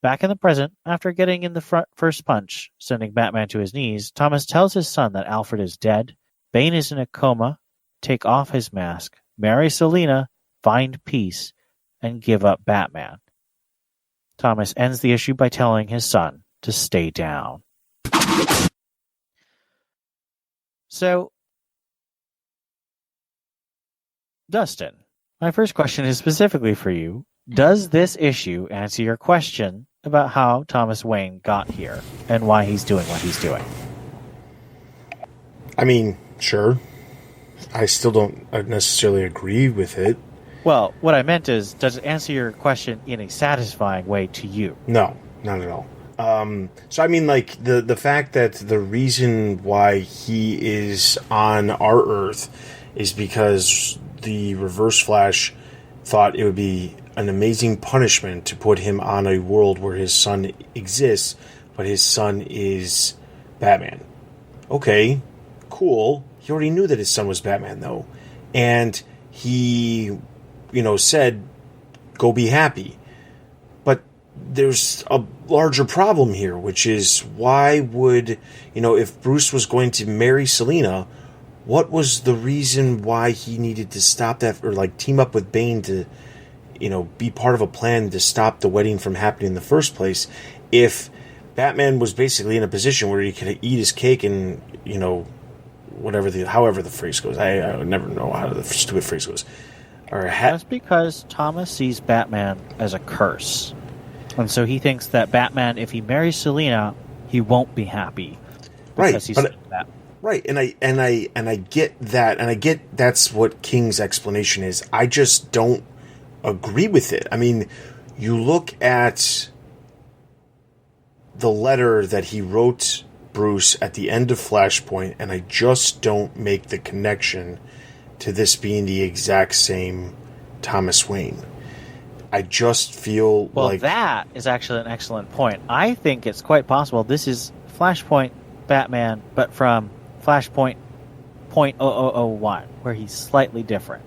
Back in the present, after getting in the first punch, sending Batman to his knees, Thomas tells his son that Alfred is dead, Bane is in a coma, take off his mask, marry Selina, find peace, and give up Batman. Thomas ends the issue by telling his son to stay down. So, Dustin, my first question is specifically for you. Does this issue answer your question about how Thomas Wayne got here and why he's doing what he's doing? I mean, sure. I still don't necessarily agree with it. Well, what I meant is, does it answer your question in a satisfying way to you? No, not at all. So I mean, like, the fact that the reason why he is on our Earth is because the Reverse Flash thought it would be an amazing punishment to put him on a world where his son exists, but his son is Batman. Okay, cool. He already knew that his son was Batman, though. And he, said, go be happy. But there's a larger problem here, which is why would, if Bruce was going to marry Selina, what was the reason why he needed to stop that, or like team up with Bane to, be part of a plan to stop the wedding from happening in the first place, if Batman was basically in a position where he could eat his cake and, however the phrase goes. I never know how the stupid phrase goes. That's because Thomas sees Batman as a curse. And so he thinks that Batman, if he marries Selina, he won't be happy. Right. He's that. Right, and I get that, and I get that's what King's explanation is. I just don't agree with it. I mean, you look at the letter that he wrote Bruce at the end of Flashpoint, and I just don't make the connection to this being the exact same Thomas Wayne. I just feel like... Well, that is actually an excellent point. I think it's quite possible this is Flashpoint Batman, but from Flashpoint .0001, where he's slightly different.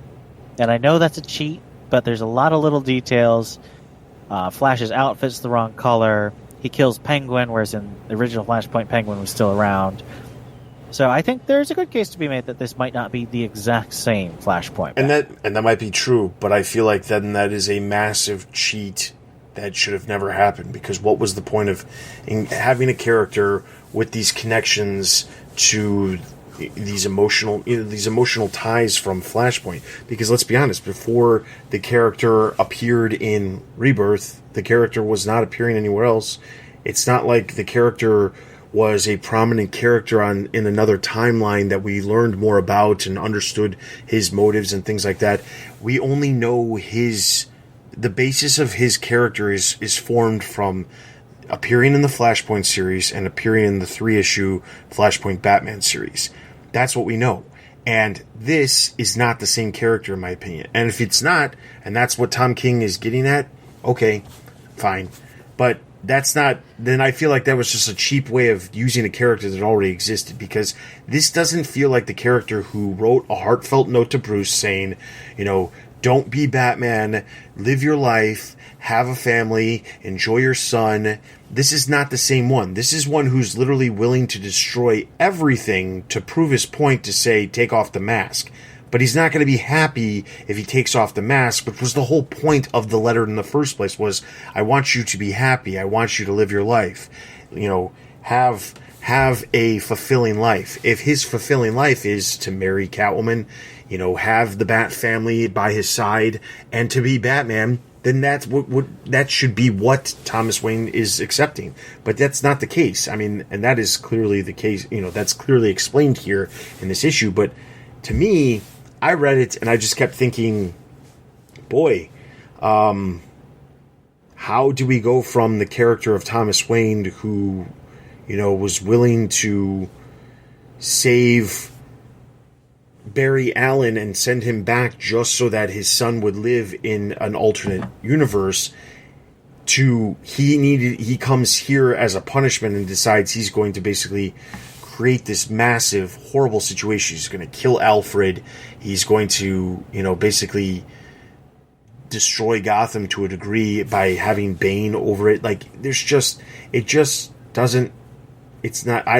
And I know that's a cheat, but there's a lot of little details. Flash's outfit's the wrong color. He kills Penguin, whereas in the original Flashpoint, Penguin was still around. So I think there's a good case to be made that this might not be the exact same Flashpoint. And that might be true, but I feel like then that is a massive cheat that should have never happened, because what was the point of having a character with these connections to these emotional ties from Flashpoint? Because let's be honest, before the character appeared in Rebirth, the character was not appearing anywhere else. It's not like the character was a prominent character in another timeline that we learned more about and understood his motives and things like that. We only know the basis of his character is formed from appearing in the Flashpoint series and appearing in the 3-issue Flashpoint Batman series. That's what we know. And this is not the same character, in my opinion. And if it's not, and that's what Tom King is getting at, okay, fine. But that's not... Then I feel like that was just a cheap way of using a character that already existed, because this doesn't feel like the character who wrote a heartfelt note to Bruce saying, don't be Batman, live your life, have a family, enjoy your son. This is not the same one. This is one who's literally willing to destroy everything to prove his point, to say, take off the mask. But he's not going to be happy if he takes off the mask, which was the whole point of the letter in the first place, was, I want you to be happy. I want you to live your life. Have a fulfilling life. If his fulfilling life is to marry Catwoman, have the Bat family by his side, and to be Batman, then that's that should be what Thomas Wayne is accepting. But that's not the case. I mean, and that is clearly the case. That's clearly explained here in this issue. But to me, I read it and I just kept thinking, boy, how do we go from the character of Thomas Wayne, who, was willing to save Barry Allen and send him back just so that his son would live in an alternate universe, to he comes here as a punishment and decides he's going to basically create this massive, horrible situation. He's going to kill Alfred. He's going to, basically destroy Gotham to a degree by having Bane over it. Like, I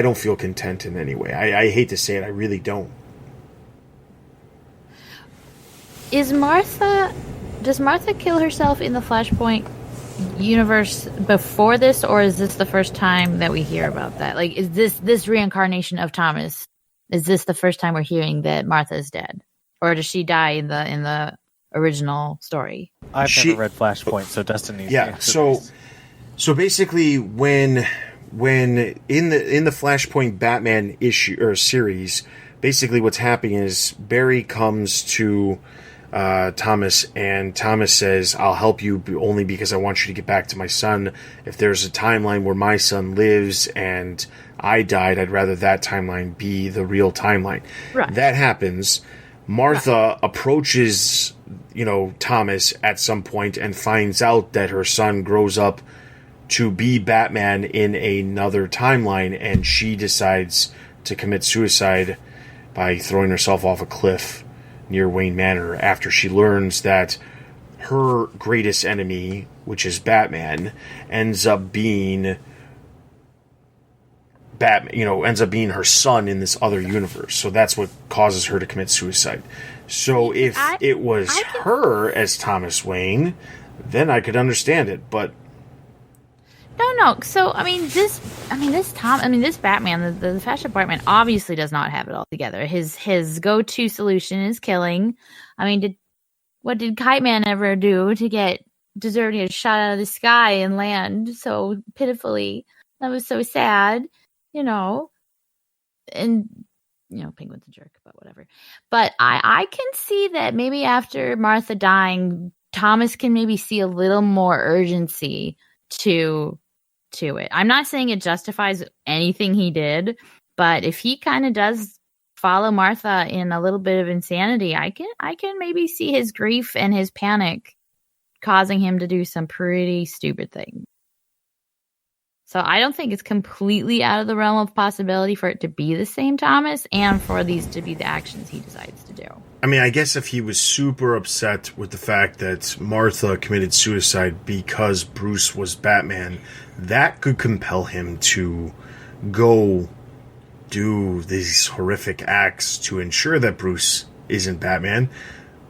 don't feel content in any way. I hate to say it, I really don't. Is Martha does Martha kill herself in the Flashpoint universe before this, or is this the first time that we hear about that? Like, is this reincarnation of Thomas? Is this the first time we're hearing that Martha is dead, or does she die in the original story? I've never read Flashpoint, so Destiny. Yeah. So basically, when in the Flashpoint Batman issue or series, basically what's happening is Barry comes to Thomas, and Thomas says, "I'll help you only because I want you to get back to my son. If there's a timeline where my son lives and I died, I'd rather that timeline be the real timeline." Right. That happens. Martha approaches, Thomas at some point and finds out that her son grows up to be Batman in another timeline, and she decides to commit suicide by throwing herself off a cliff near Wayne Manor after she learns that her greatest enemy, which is Batman, ends up being her son in this other universe. So that's what causes her to commit suicide. So if it was her as Thomas Wayne, then I could understand it, but No. So this Batman, the Fashion Batman, obviously does not have it all together. His go-to solution is killing. What did Kite Man ever do to deserve to get shot out of the sky and land so pitifully? That was so sad, And Penguin's a jerk, but whatever. But I can see that maybe after Martha dying, Thomas can maybe see a little more urgency to it. I'm not saying it justifies anything he did, but if he kind of does follow Martha in a little bit of insanity, I can maybe see his grief and his panic causing him to do some pretty stupid things. So I don't think it's completely out of the realm of possibility for it to be the same Thomas and for these to be the actions he decides to do. I guess if he was super upset with the fact that Martha committed suicide because Bruce was Batman, that could compel him to go do these horrific acts to ensure that Bruce isn't Batman.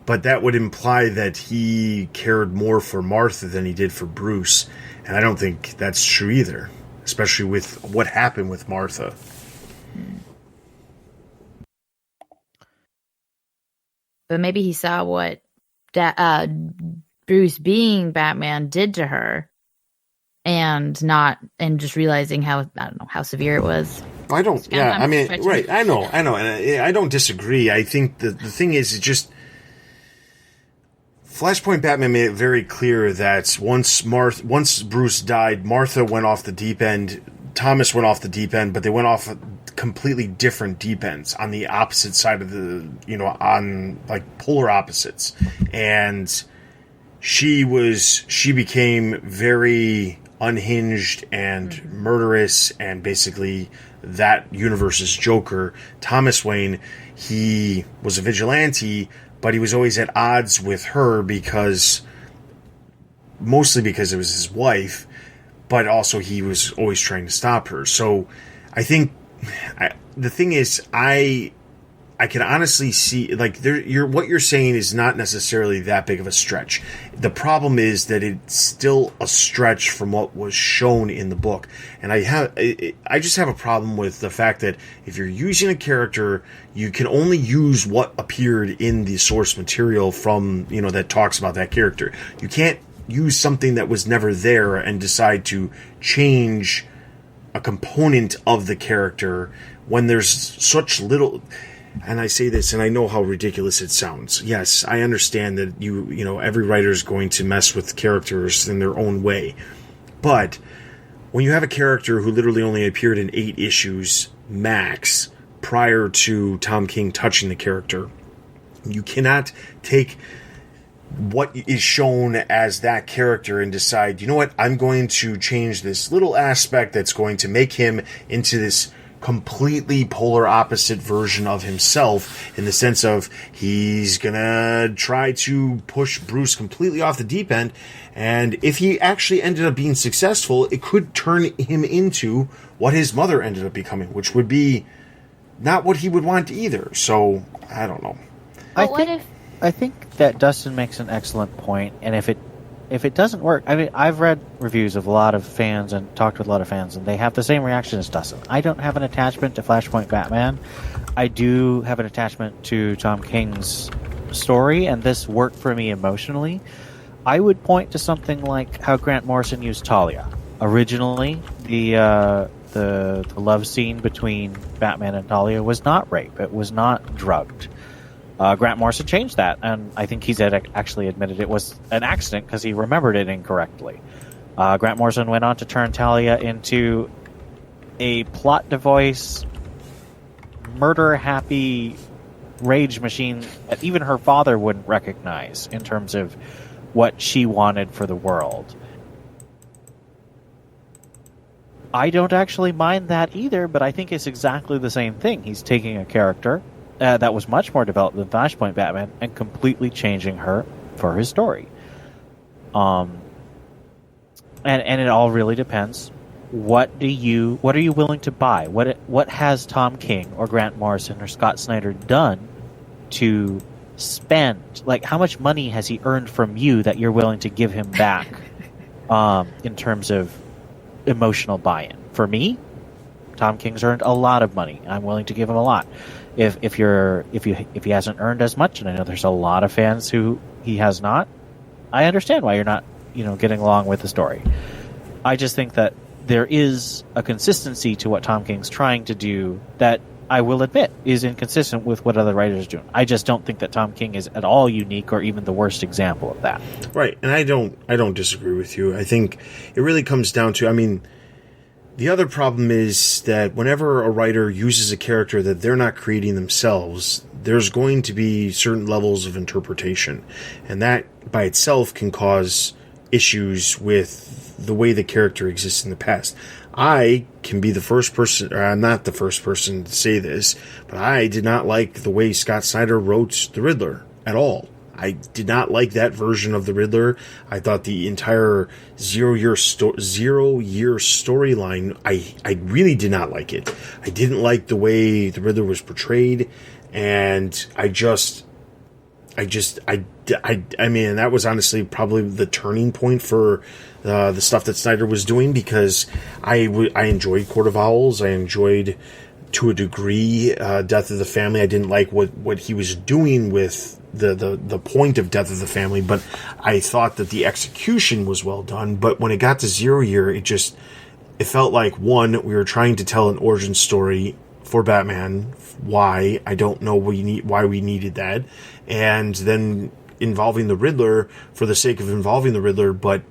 But that would imply that he cared more for Martha than he did for Bruce. And I don't think that's true either, especially with what happened with Martha. But maybe he saw what Bruce being Batman did to her, and just realizing how severe it was. I don't. Yeah, right. I know, and I don't disagree. I think the thing is, it's just Flashpoint Batman made it very clear that once Bruce died, Martha went off the deep end, Thomas went off the deep end, but they went off completely different deep ends on the opposite side of the, on like polar opposites. And she became very unhinged and murderous and basically that universe's Joker. Thomas Wayne, he was a vigilante, but he was always at odds with her mostly because it was his wife, but also he was always trying to stop her. So I think the thing is, I can honestly see, like, what you're saying is not necessarily that big of a stretch. The problem is that it's still a stretch from what was shown in the book. And I just have a problem with the fact that if you're using a character, you can only use what appeared in the source material from, that talks about that character. You can't use something that was never there and decide to change a component of the character when there's such little. And I say this, and I know how ridiculous it sounds. Yes, I understand that every writer is going to mess with characters in their own way. But when you have a character who literally only appeared in 8 issues max prior to Tom King touching the character, you cannot take what is shown as that character and decide, you know what, I'm going to change this little aspect that's going to make him into this completely polar opposite version of himself, in the sense of he's gonna try to push Bruce completely off the deep end, and if he actually ended up being successful, it could turn him into what his mother ended up becoming, which would be not what he would want either. So I don't know. But I think that Dustin makes an excellent point, and if it doesn't work, I mean, I've read reviews of a lot of fans and talked with a lot of fans, and they have the same reaction as Dustin. I don't have an attachment to Flashpoint Batman. I do have an attachment to Tom King's story, and this worked for me emotionally. I would point to something like how Grant Morrison used Talia. Originally, the love scene between Batman and Talia was not rape. It was not drugged. Grant Morrison changed that, and I think he's actually admitted it was an accident because he remembered it incorrectly. Grant Morrison went on to turn Talia into a plot device, murder-happy rage machine that even her father wouldn't recognize in terms of what she wanted for the world. I don't actually mind that either, but I think it's exactly the same thing. He's taking a character that was much more developed than Flashpoint Batman and completely changing her for his story. And it all really depends. What are you willing to buy? What has Tom King or Grant Morrison or Scott Snyder done to spend? Like, how much money has he earned from you that you're willing to give him back in terms of emotional buy-in? For me, Tom King's earned a lot of money. I'm willing to give him a lot. If he hasn't earned as much, and I know there's a lot of fans who he has not, I understand why you're not, getting along with the story. I just think that there is a consistency to what Tom King's trying to do that I will admit is inconsistent with what other writers are doing. I just don't think that Tom King is at all unique or even the worst example of that. Right, and I don't disagree with you. I think it really comes down to, the other problem is that whenever a writer uses a character that they're not creating themselves, there's going to be certain levels of interpretation. And that by itself can cause issues with the way the character exists in the past. I can be the first person, or I'm not the first person to say this, but I did not like the way Scott Snyder wrote the Riddler at all. I did not like that version of the Riddler. I thought the entire zero-year storyline, I really did not like it. I didn't like the way the Riddler was portrayed, and that was honestly probably the turning point for the stuff that Snyder was doing, because I enjoyed Court of Owls. I enjoyed, to a degree, Death of the Family. I didn't like what he was doing with the point of Death of the Family, but I thought that the execution was well done. But when it got to 0 Year, it felt like, one, we were trying to tell an origin story for Batman. Why? I don't know why we needed that. And then involving the Riddler for the sake of involving the Riddler, but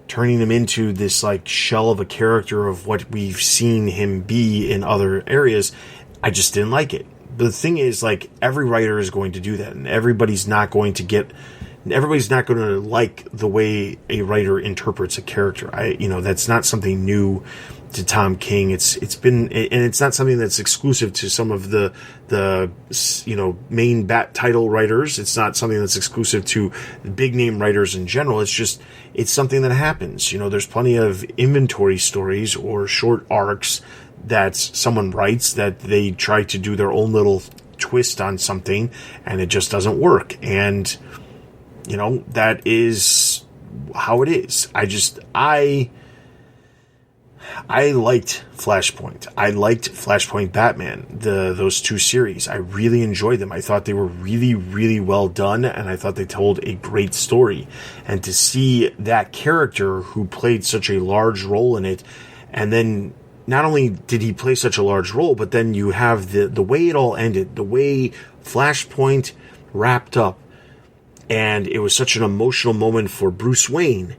turning him into this like shell of a character of what we've seen him be in other areas, I just didn't like it. The thing is, like, every writer is going to do that, and everybody's not going to like the way a writer interprets a character. That's not something new to Tom King. It's not something that's exclusive to some of the main Bat title writers. It's not something that's exclusive to big name writers in general. It's something that happens. There's plenty of inventory stories or short arcs that someone writes that they try to do their own little twist on something, and it just doesn't work. And that is how it is. I liked Flashpoint. I liked Flashpoint Batman, those two series. I really enjoyed them. I thought they were really, really well done, and I thought they told a great story. And to see that character who played such a large role in it, and then not only did he play such a large role, but then you have the way it all ended, the way Flashpoint wrapped up, and it was such an emotional moment for Bruce Wayne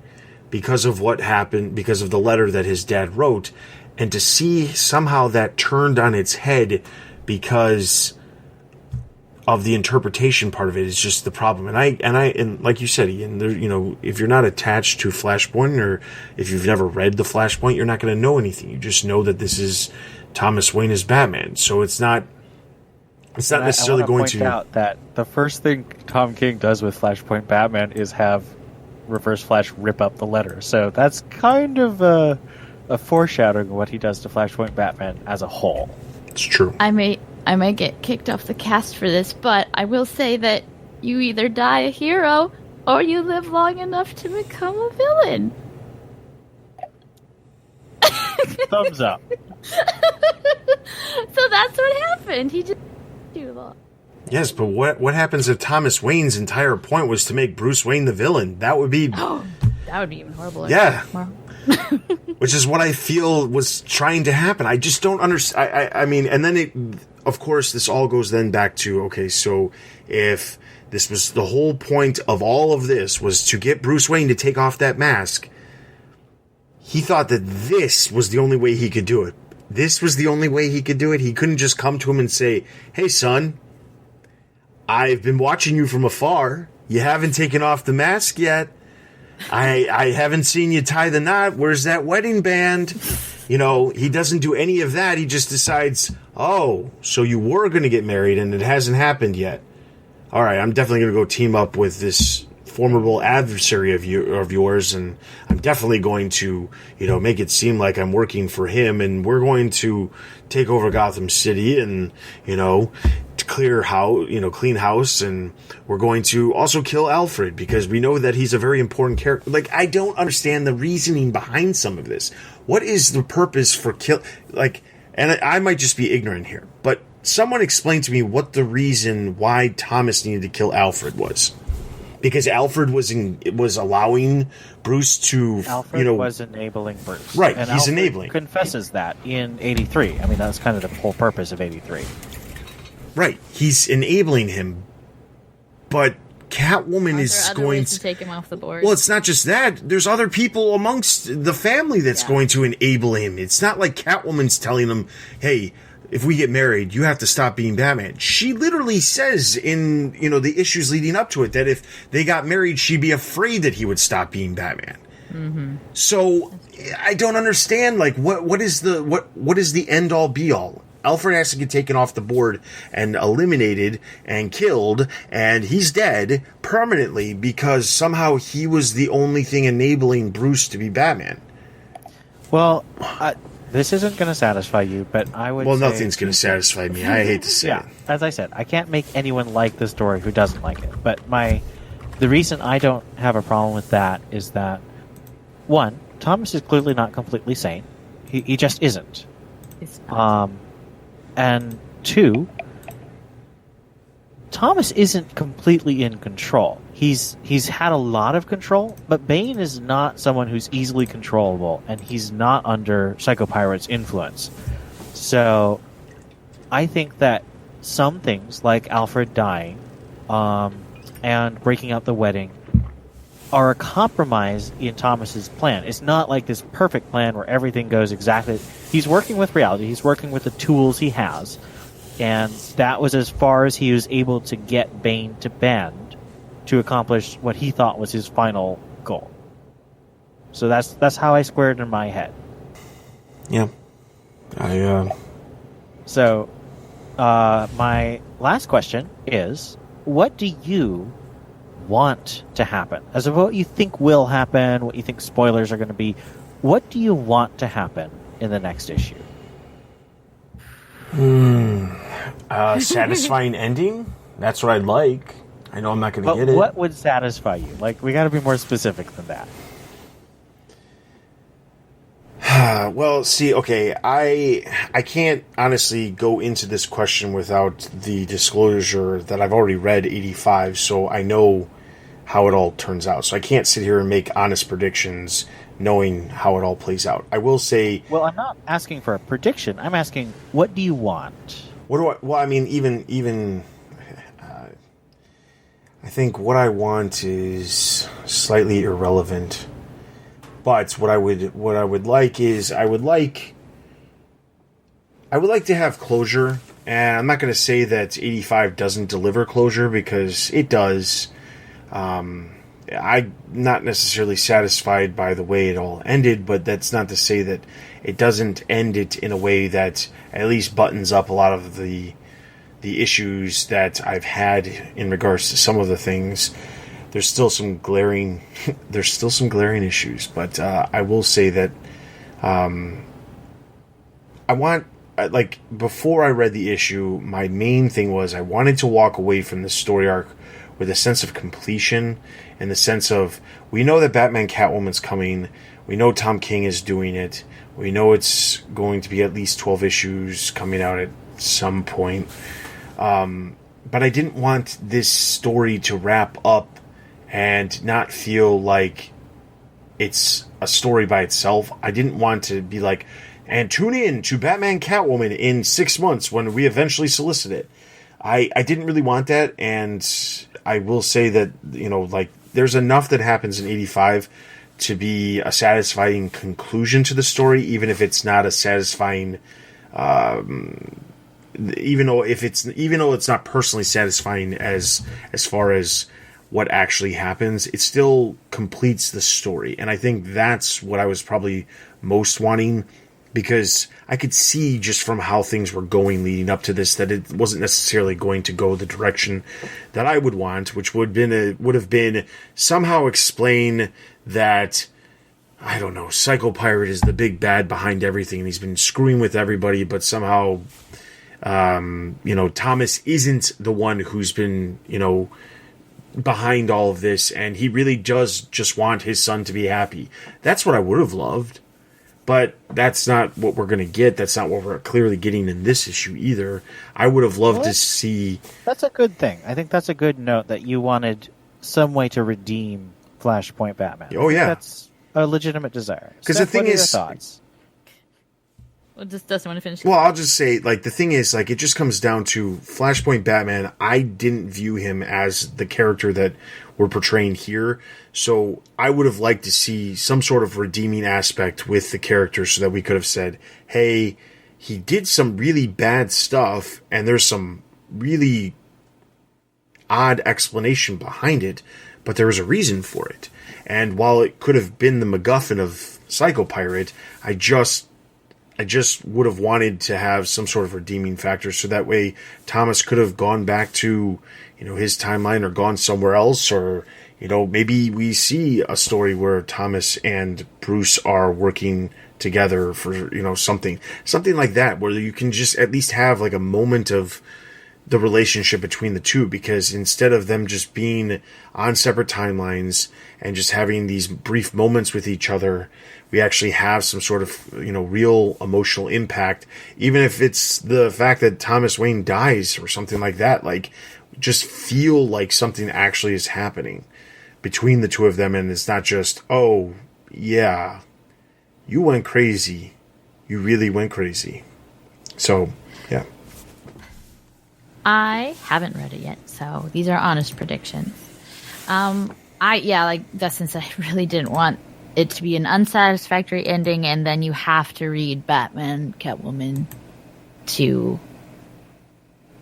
because of what happened, because of the letter that his dad wrote, and to see somehow that turned on its head because of the interpretation part of it is just the problem. And like you said, Ian, if you're not attached to Flashpoint, or if you've never read the Flashpoint, you're not going to know anything. You just know that this is Thomas Wayne as Batman. So it's not necessarily going to point out that the first thing Tom King does with Flashpoint Batman is have Reverse Flash rip up the letter. So that's kind of a foreshadowing of what he does to Flashpoint Batman as a whole. It's true. I may get kicked off the cast for this, but I will say that You either die a hero or you live long enough to become a villain. Thumbs up. So that's what happened. He just too long. Yes, but what happens if Thomas Wayne's entire point was to make Bruce Wayne the villain? That would be... That would be even horrible. Yeah. Which is what I feel was trying to happen. I just don't understand. I mean, and then of course, this all goes then back to, okay, so if this was the whole point of all of this was to get Bruce Wayne to take off that mask, he thought that this was the only way he could do it. This was the only way he could do it. He couldn't just come to him and say, hey, son, I've been watching you from afar. You haven't taken off the mask yet. I haven't seen you tie the knot. Where's that wedding band? You know, he doesn't do any of that. He just decides, oh, so you were going to get married and it hasn't happened yet. All right, I'm definitely going to go team up with this formidable adversary of yours, and I'm definitely going to, you know, make it seem like I'm working for him, and we're going to take over Gotham City and, you know, to clean house, and we're going to also kill Alfred because we know that he's a very important character. Like, I don't understand the reasoning behind some of this. What is the purpose for and I might just be ignorant here, but someone explain to me what the reason why Thomas needed to kill Alfred was. Because Alfred was allowing Bruce to, Alfred was enabling Bruce. Right, and he's Alfred enabling. confesses that in 83. I mean, that's kind of the whole purpose of 83. Right, he's enabling him, but Catwoman is going to take him off the board. Well, it's not just that. There's other people amongst the family that's going to enable him. It's not like Catwoman's telling him, hey, if we get married, you have to stop being Batman. She literally says in, you know, the issues leading up to it that if they got married, she'd be afraid that he would stop being Batman. Mm-hmm. So I don't understand, like, what is the end all be all? Alfred has to get taken off the board and eliminated and killed, and he's dead permanently because somehow he was the only thing enabling Bruce to be Batman. Well, this isn't going to satisfy you, but I would. Well, nothing's going to satisfy me. I hate to say it. As I said, I can't make anyone like the story who doesn't like it. But the reason I don't have a problem with that is that, one, Thomas is clearly not completely sane. He just isn't. And two, Thomas isn't completely in control. He's had a lot of control, but Bane is not someone who's easily controllable, and he's not under Psychopirate's influence. So I think that some things, like Alfred dying and breaking up the wedding, are a compromise in Thomas's plan. It's not like this perfect plan where everything goes exactly... He's working with reality. He's working with the tools he has. And that was as far as he was able to get Bane to bend to accomplish what he thought was his final goal. So that's how I squared it in my head. Yeah. So, my last question is, what do you want to happen? As of what you think will happen, what you think spoilers are going to be, what do you want to happen in the next issue? Satisfying ending? That's what I'd like. I know I'm not going to get it. What would satisfy you? Like, we got to be more specific than that. Well, see, okay, I can't honestly go into this question without the disclosure that I've already read 85, so I know how it all turns out. So I can't sit here and make honest predictions knowing how it all plays out. I will say... Well, I'm not asking for a prediction. I'm asking, what do you want? What do I... Well, I mean, even I think what I want is slightly irrelevant. But what I would like is I would like to have closure, and I'm not going to say that 85 doesn't deliver closure, because it does. I'm not necessarily satisfied by the way it all ended, but that's not to say that it doesn't end it in a way that at least buttons up a lot of the issues that I've had in regards to some of the things. There's still some glaring issues, but I will say that I want, like, before I read the issue, my main thing was I wanted to walk away from this story arc with a sense of completion, in the sense of, we know that Batman Catwoman's coming, we know Tom King is doing it, we know it's going to be at least 12 issues coming out at some point, but I didn't want this story to wrap up and not feel like it's a story by itself. I didn't want to be like, and tune in to Batman Catwoman in 6 months when we eventually solicit it. I didn't really want that, and I will say that, like, there's enough that happens in 85 to be a satisfying conclusion to the story, even if it's not a satisfying, even though it's not personally satisfying as far as what actually happens, it still completes the story. And I think that's what I was probably most wanting, because I could see just from how things were going leading up to this that it wasn't necessarily going to go the direction that I would want, which would have been somehow explain that, I don't know, Psycho Pirate is the big bad behind everything and he's been screwing with everybody, but somehow Thomas isn't the one who's been, behind all of this, and he really does just want his son to be happy. That's what I would have loved, but that's not what we're going to get. That's not what we're clearly getting in this issue either. I would have loved to see... That's a good thing. I think that's a good note, that you wanted some way to redeem Flashpoint Batman. Oh, yeah. That's a legitimate desire. Because the thing is... thoughts? Well, just doesn't want to finish. Well, I'll just say, like, the thing is, like, it just comes down to Flashpoint Batman. I didn't view him as the character that we're portraying here, so I would have liked to see some sort of redeeming aspect with the character, so that we could have said, hey, he did some really bad stuff, and there's some really odd explanation behind it, but there was a reason for it. And while it could have been the MacGuffin of Psycho Pirate, I just would have wanted to have some sort of redeeming factor, so that way Thomas could have gone back to, his timeline, or gone somewhere else, or, maybe we see a story where Thomas and Bruce are working together for, something like that, where you can just at least have like a moment of the relationship between the two, because instead of them just being on separate timelines and just having these brief moments with each other, we actually have some sort of, real emotional impact, even if it's the fact that Thomas Wayne dies or something like that. Like, just feel like something actually is happening between the two of them, and it's not just, oh, yeah, you went crazy. You really went crazy. So, yeah. I haven't read it yet, so these are honest predictions. Since I really didn't want it to be an unsatisfactory ending, and then you have to read Batman, Catwoman to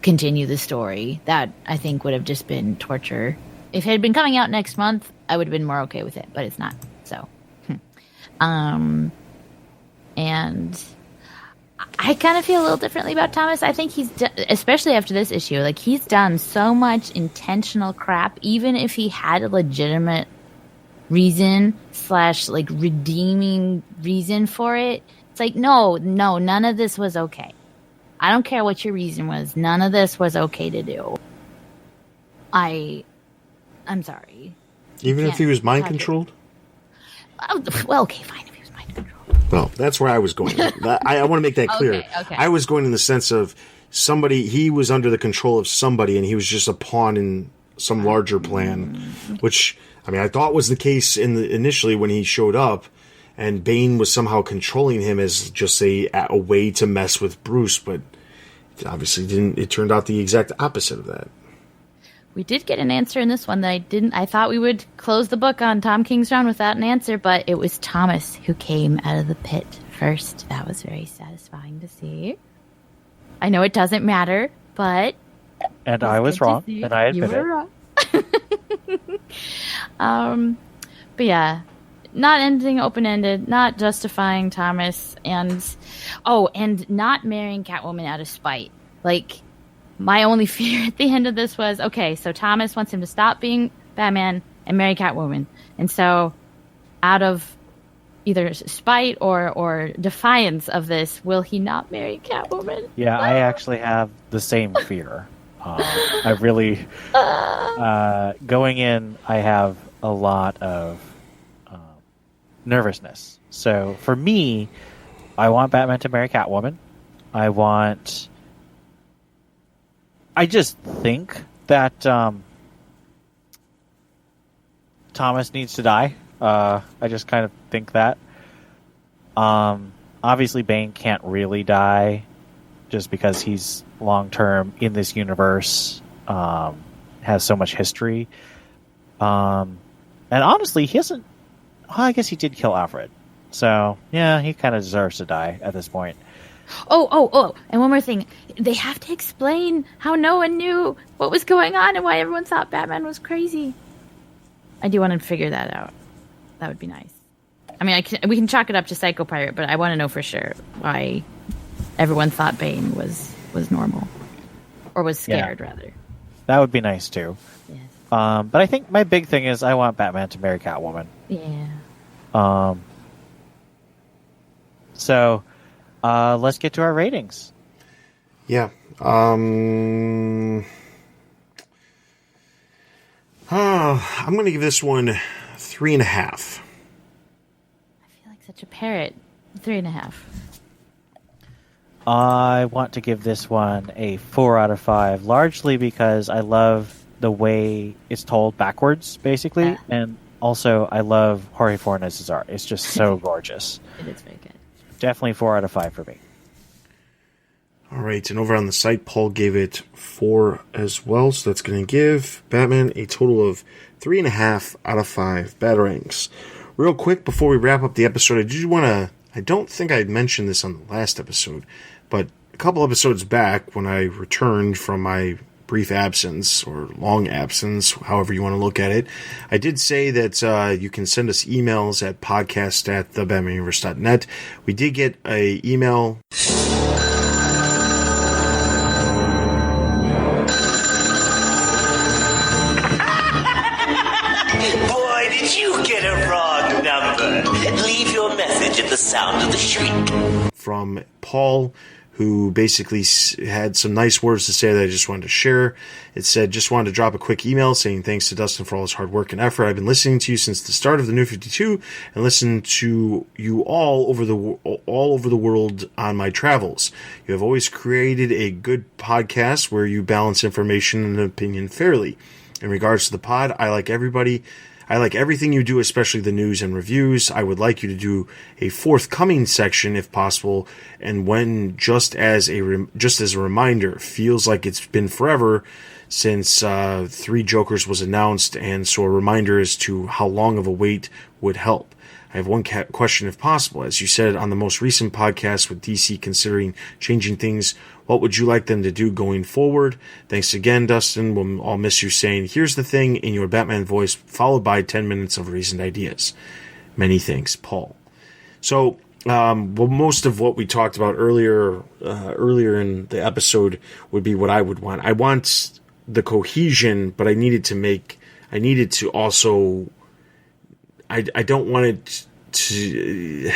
continue the story. That, I think, would have just been torture. If it had been coming out next month, I would have been more okay with it, but it's not. So, and I kind of feel a little differently about Thomas. I think especially after this issue, like, he's done so much intentional crap, even if he had a legitimate reason / like redeeming reason for it. It's like, no, none of this was okay. I don't care what your reason was. None of this was okay to do. I'm sorry. Even if he was mind controlled? Well, okay, fine. If he was mind controlled. Well, that's where I was going. I want to make that clear. Okay. I was going in the sense of he was under the control of somebody, and he was just a pawn in some larger plan, which, I mean, I thought was the case initially when he showed up, and Bane was somehow controlling him as just a way to mess with Bruce, but it obviously didn't. It turned out the exact opposite of that. We did get an answer in this one that I thought we would close the book on Tom King's run without an answer, but it was Thomas who came out of the pit first. That was very satisfying to see. I know it doesn't matter, but... And I was wrong, and I admit it. But yeah, not ending open-ended, not justifying Thomas, and not marrying Catwoman out of spite. Like, my only fear at the end of this was, okay, so Thomas wants him to stop being Batman and marry Catwoman. And so, out of either spite or defiance of this, will he not marry Catwoman? Yeah, I actually have the same fear. I really going in. I have a lot of nervousness. So for me, I want Batman to marry Catwoman. I just think that Thomas needs to die. I just kind of think that. Obviously, Bane can't really die just because he's long-term in this universe, has so much history. And honestly, he hasn't... Well, I guess he did kill Alfred. So, yeah, he kind of deserves to die at this point. Oh, and one more thing. They have to explain how no one knew what was going on and why everyone thought Batman was crazy. I do want to figure that out. That would be nice. I mean, we can chalk it up to Psycho Pirate, but I want to know for sure why everyone thought Bane was normal. Or was scared, rather. That would be nice, too. Yes. But I think my big thing is I want Batman to marry Catwoman. Yeah. So, let's get to our ratings. Yeah. I'm going to give this one 3.5. I feel like such a parrot. 3.5. I want to give this one a 4 out of 5, largely because I love the way it's told backwards, basically, and also I love Jorge Fornes's art. It's just so gorgeous. It is very good. Definitely 4 out of 5 for me. All right, and over on the site, Paul gave it 4 as well, so that's going to give Batman a total of 3.5 out of 5 Batarangs. Real quick, before we wrap up the episode, I don't think I had mentioned this on the last episode, but a couple episodes back, when I returned from my brief absence, or long absence, however you want to look at it, I did say that you can send us emails at podcast@thebatmanuniverse.net. We did get a email... Boy, did you get a wrong number. Leave your message at the sound of the shriek. From Paul, who basically had some nice words to say that I just wanted to share. It said, just wanted to drop a quick email saying thanks to Dustin for all his hard work and effort. I've been listening to you since the start of the New 52 and listened to you all over the world on my travels. You have always created a good podcast where you balance information and opinion fairly. In regards to the pod, I like everything you do, especially the news and reviews. I would like you to do a forthcoming section if possible. And when just as a reminder, feels like it's been forever since Three Jokers was announced, and so a reminder as to how long of a wait would help. I have one question if possible. As you said on the most recent podcast with DC considering changing things, what would you like them to do going forward? Thanks again, Dustin. We'll all miss you saying, here's the thing in your Batman voice, followed by 10 minutes of recent ideas. Many thanks, Paul. So, most of what we talked about earlier in the episode would be what I would want. I want the cohesion, but I needed to also... I don't want it to...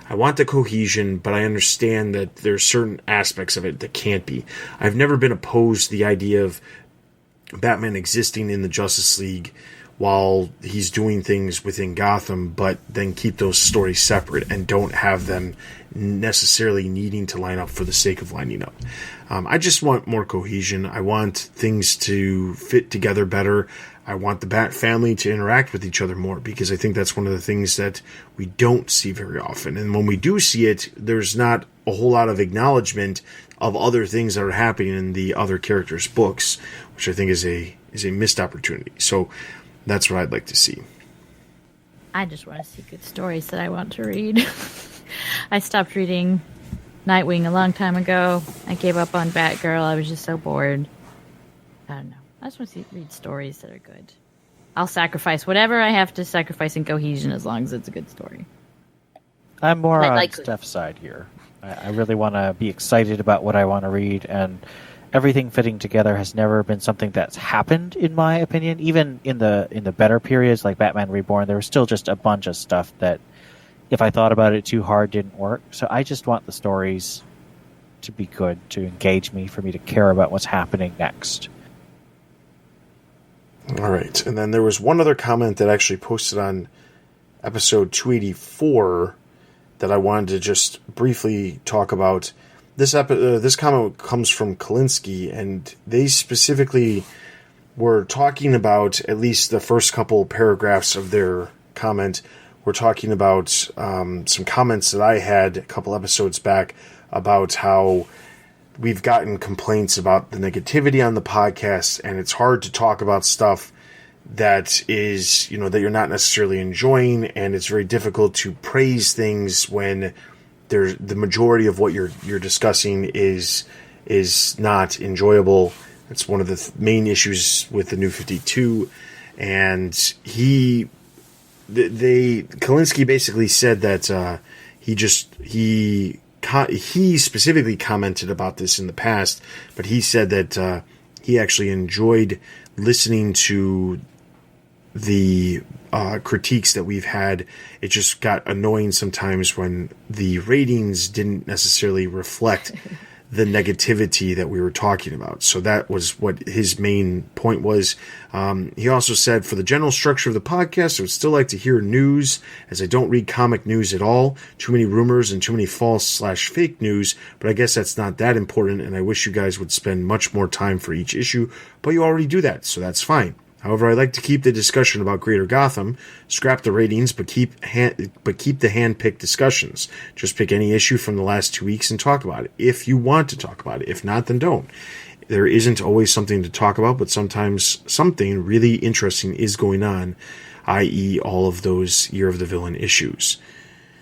I want the cohesion, but I understand that there's certain aspects of it that can't be. I've never been opposed to the idea of Batman existing in the Justice League while he's doing things within Gotham, but then keep those stories separate and don't have them necessarily needing to line up for the sake of lining up. I just want more cohesion. I want things to fit together better. I want the Bat family to interact with each other more, because I think that's one of the things that we don't see very often. And when we do see it, there's not a whole lot of acknowledgement of other things that are happening in the other characters' books, which I think is a missed opportunity. So that's what I'd like to see. I just want to see good stories that I want to read. I stopped reading Nightwing a long time ago. I gave up on Batgirl. I was just so bored. I don't know. I just want to read stories that are good. I'll sacrifice whatever I have to sacrifice in cohesion as long as it's a good story. I'm more on Steph's side here. I really want to be excited about what I want to read, and everything fitting together has never been something that's happened, in my opinion. Even in the better periods, like Batman Reborn, there was still just a bunch of stuff that, if I thought about it too hard, didn't work. So I just want the stories to be good, to engage me, for me to care about what's happening next. All right. And then there was one other comment that actually posted on episode 284 that I wanted to just briefly talk about. This comment comes from Kalinsky, and they specifically were talking about, at least the first couple paragraphs of their comment, we're talking about some comments that I had a couple episodes back about how we've gotten complaints about the negativity on the podcast, and it's hard to talk about stuff that is, that you're not necessarily enjoying, and it's very difficult to praise things when the majority of what you're discussing is not enjoyable. It's one of the main issues with the New 52, and Kalinsky basically said that he specifically commented about this in the past, but he said that he actually enjoyed listening to the critiques that we've had. It just got annoying sometimes when the ratings didn't necessarily reflect the negativity that we were talking about. So that was what his main point was. He also said, for the general structure of the podcast, I would still like to hear news, as I don't read comic news at all. Too many rumors and too many false/fake news, but I guess that's not that important, and I wish you guys would spend much more time for each issue, but you already do that, so that's fine. However, I like to keep the discussion about Greater Gotham. Scrap the ratings, but keep the hand-picked discussions. Just pick any issue from the last 2 weeks and talk about it, if you want to talk about it. If not, then don't. There isn't always something to talk about, but sometimes something really interesting is going on, i.e. all of those Year of the Villain issues.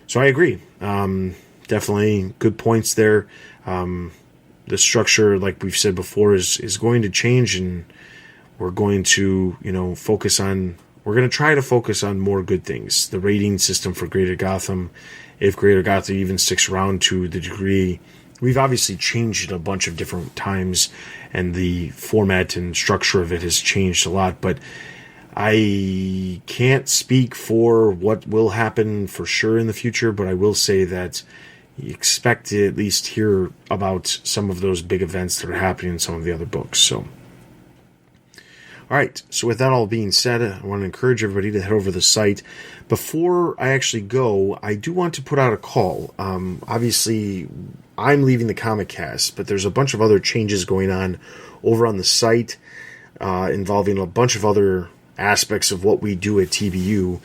So I agree. Definitely good points there. The structure, like we've said before, is going to change, and we're going to, we're going to try to focus on more good things. The rating system for Greater Gotham, if Greater Gotham even sticks around to the degree, we've obviously changed it a bunch of different times, and the format and structure of it has changed a lot, but I can't speak for what will happen for sure in the future, but I will say that you expect to at least hear about some of those big events that are happening in some of the other books, so. All right, so with that all being said, I want to encourage everybody to head over to the site. Before I actually go, I do want to put out a call. Obviously, I'm leaving the Comic Cast, but there's a bunch of other changes going on over on the site involving a bunch of other aspects of what we do at TBU,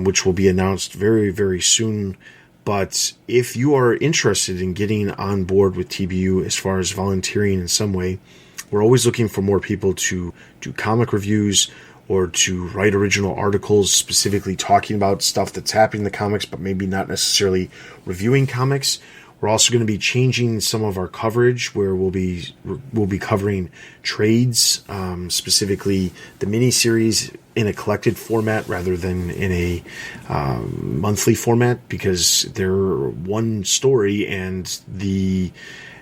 which will be announced very, very soon. But if you are interested in getting on board with TBU as far as volunteering in some way, we're always looking for more people to do comic reviews or to write original articles specifically talking about stuff that's happening in the comics, but maybe not necessarily reviewing comics. We're also going to be changing some of our coverage, where we'll be covering trades, specifically the miniseries in a collected format rather than in a monthly format, because they're one story, and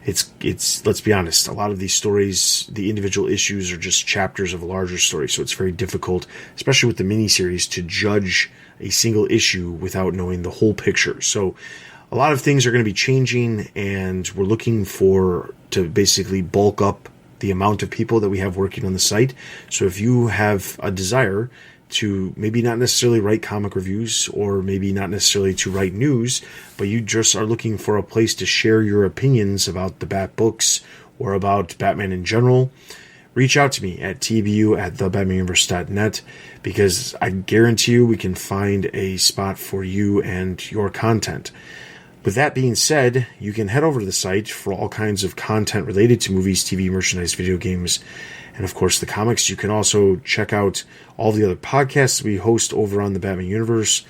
it's let's be honest, a lot of these stories, the individual issues are just chapters of a larger story, so it's very difficult, especially with the miniseries, to judge a single issue without knowing the whole picture. So a lot of things are going to be changing, and we're looking to basically bulk up the amount of people that we have working on the site. So if you have a desire to maybe not necessarily write comic reviews, or maybe not necessarily to write news, but you just are looking for a place to share your opinions about the Bat books or about Batman in general, reach out to me at tbu@thebatmanuniverse.net, because I guarantee you we can find a spot for you and your content. With that being said, you can head over to the site for all kinds of content related to movies, TV, merchandise, video games, and of course the comics. You can also check out all the other podcasts we host over on the Batman Universe.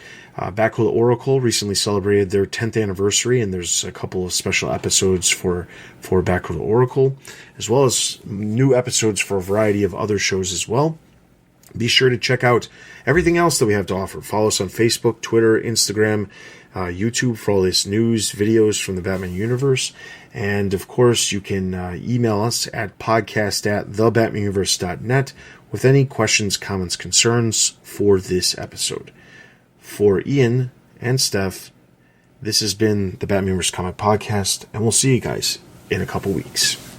Back with the Oracle recently celebrated their 10th anniversary, and there's a couple of special episodes for Back with the Oracle, as well as new episodes for a variety of other shows as well. Be sure to check out everything else that we have to offer. Follow us on Facebook, Twitter, Instagram, YouTube for all this news, videos from the Batman Universe. And, of course, you can email us at podcast@thebatmanuniverse.net with any questions, comments, concerns for this episode. For Ian and Steph, this has been the Batman Universe Comic Podcast, and we'll see you guys in a couple weeks.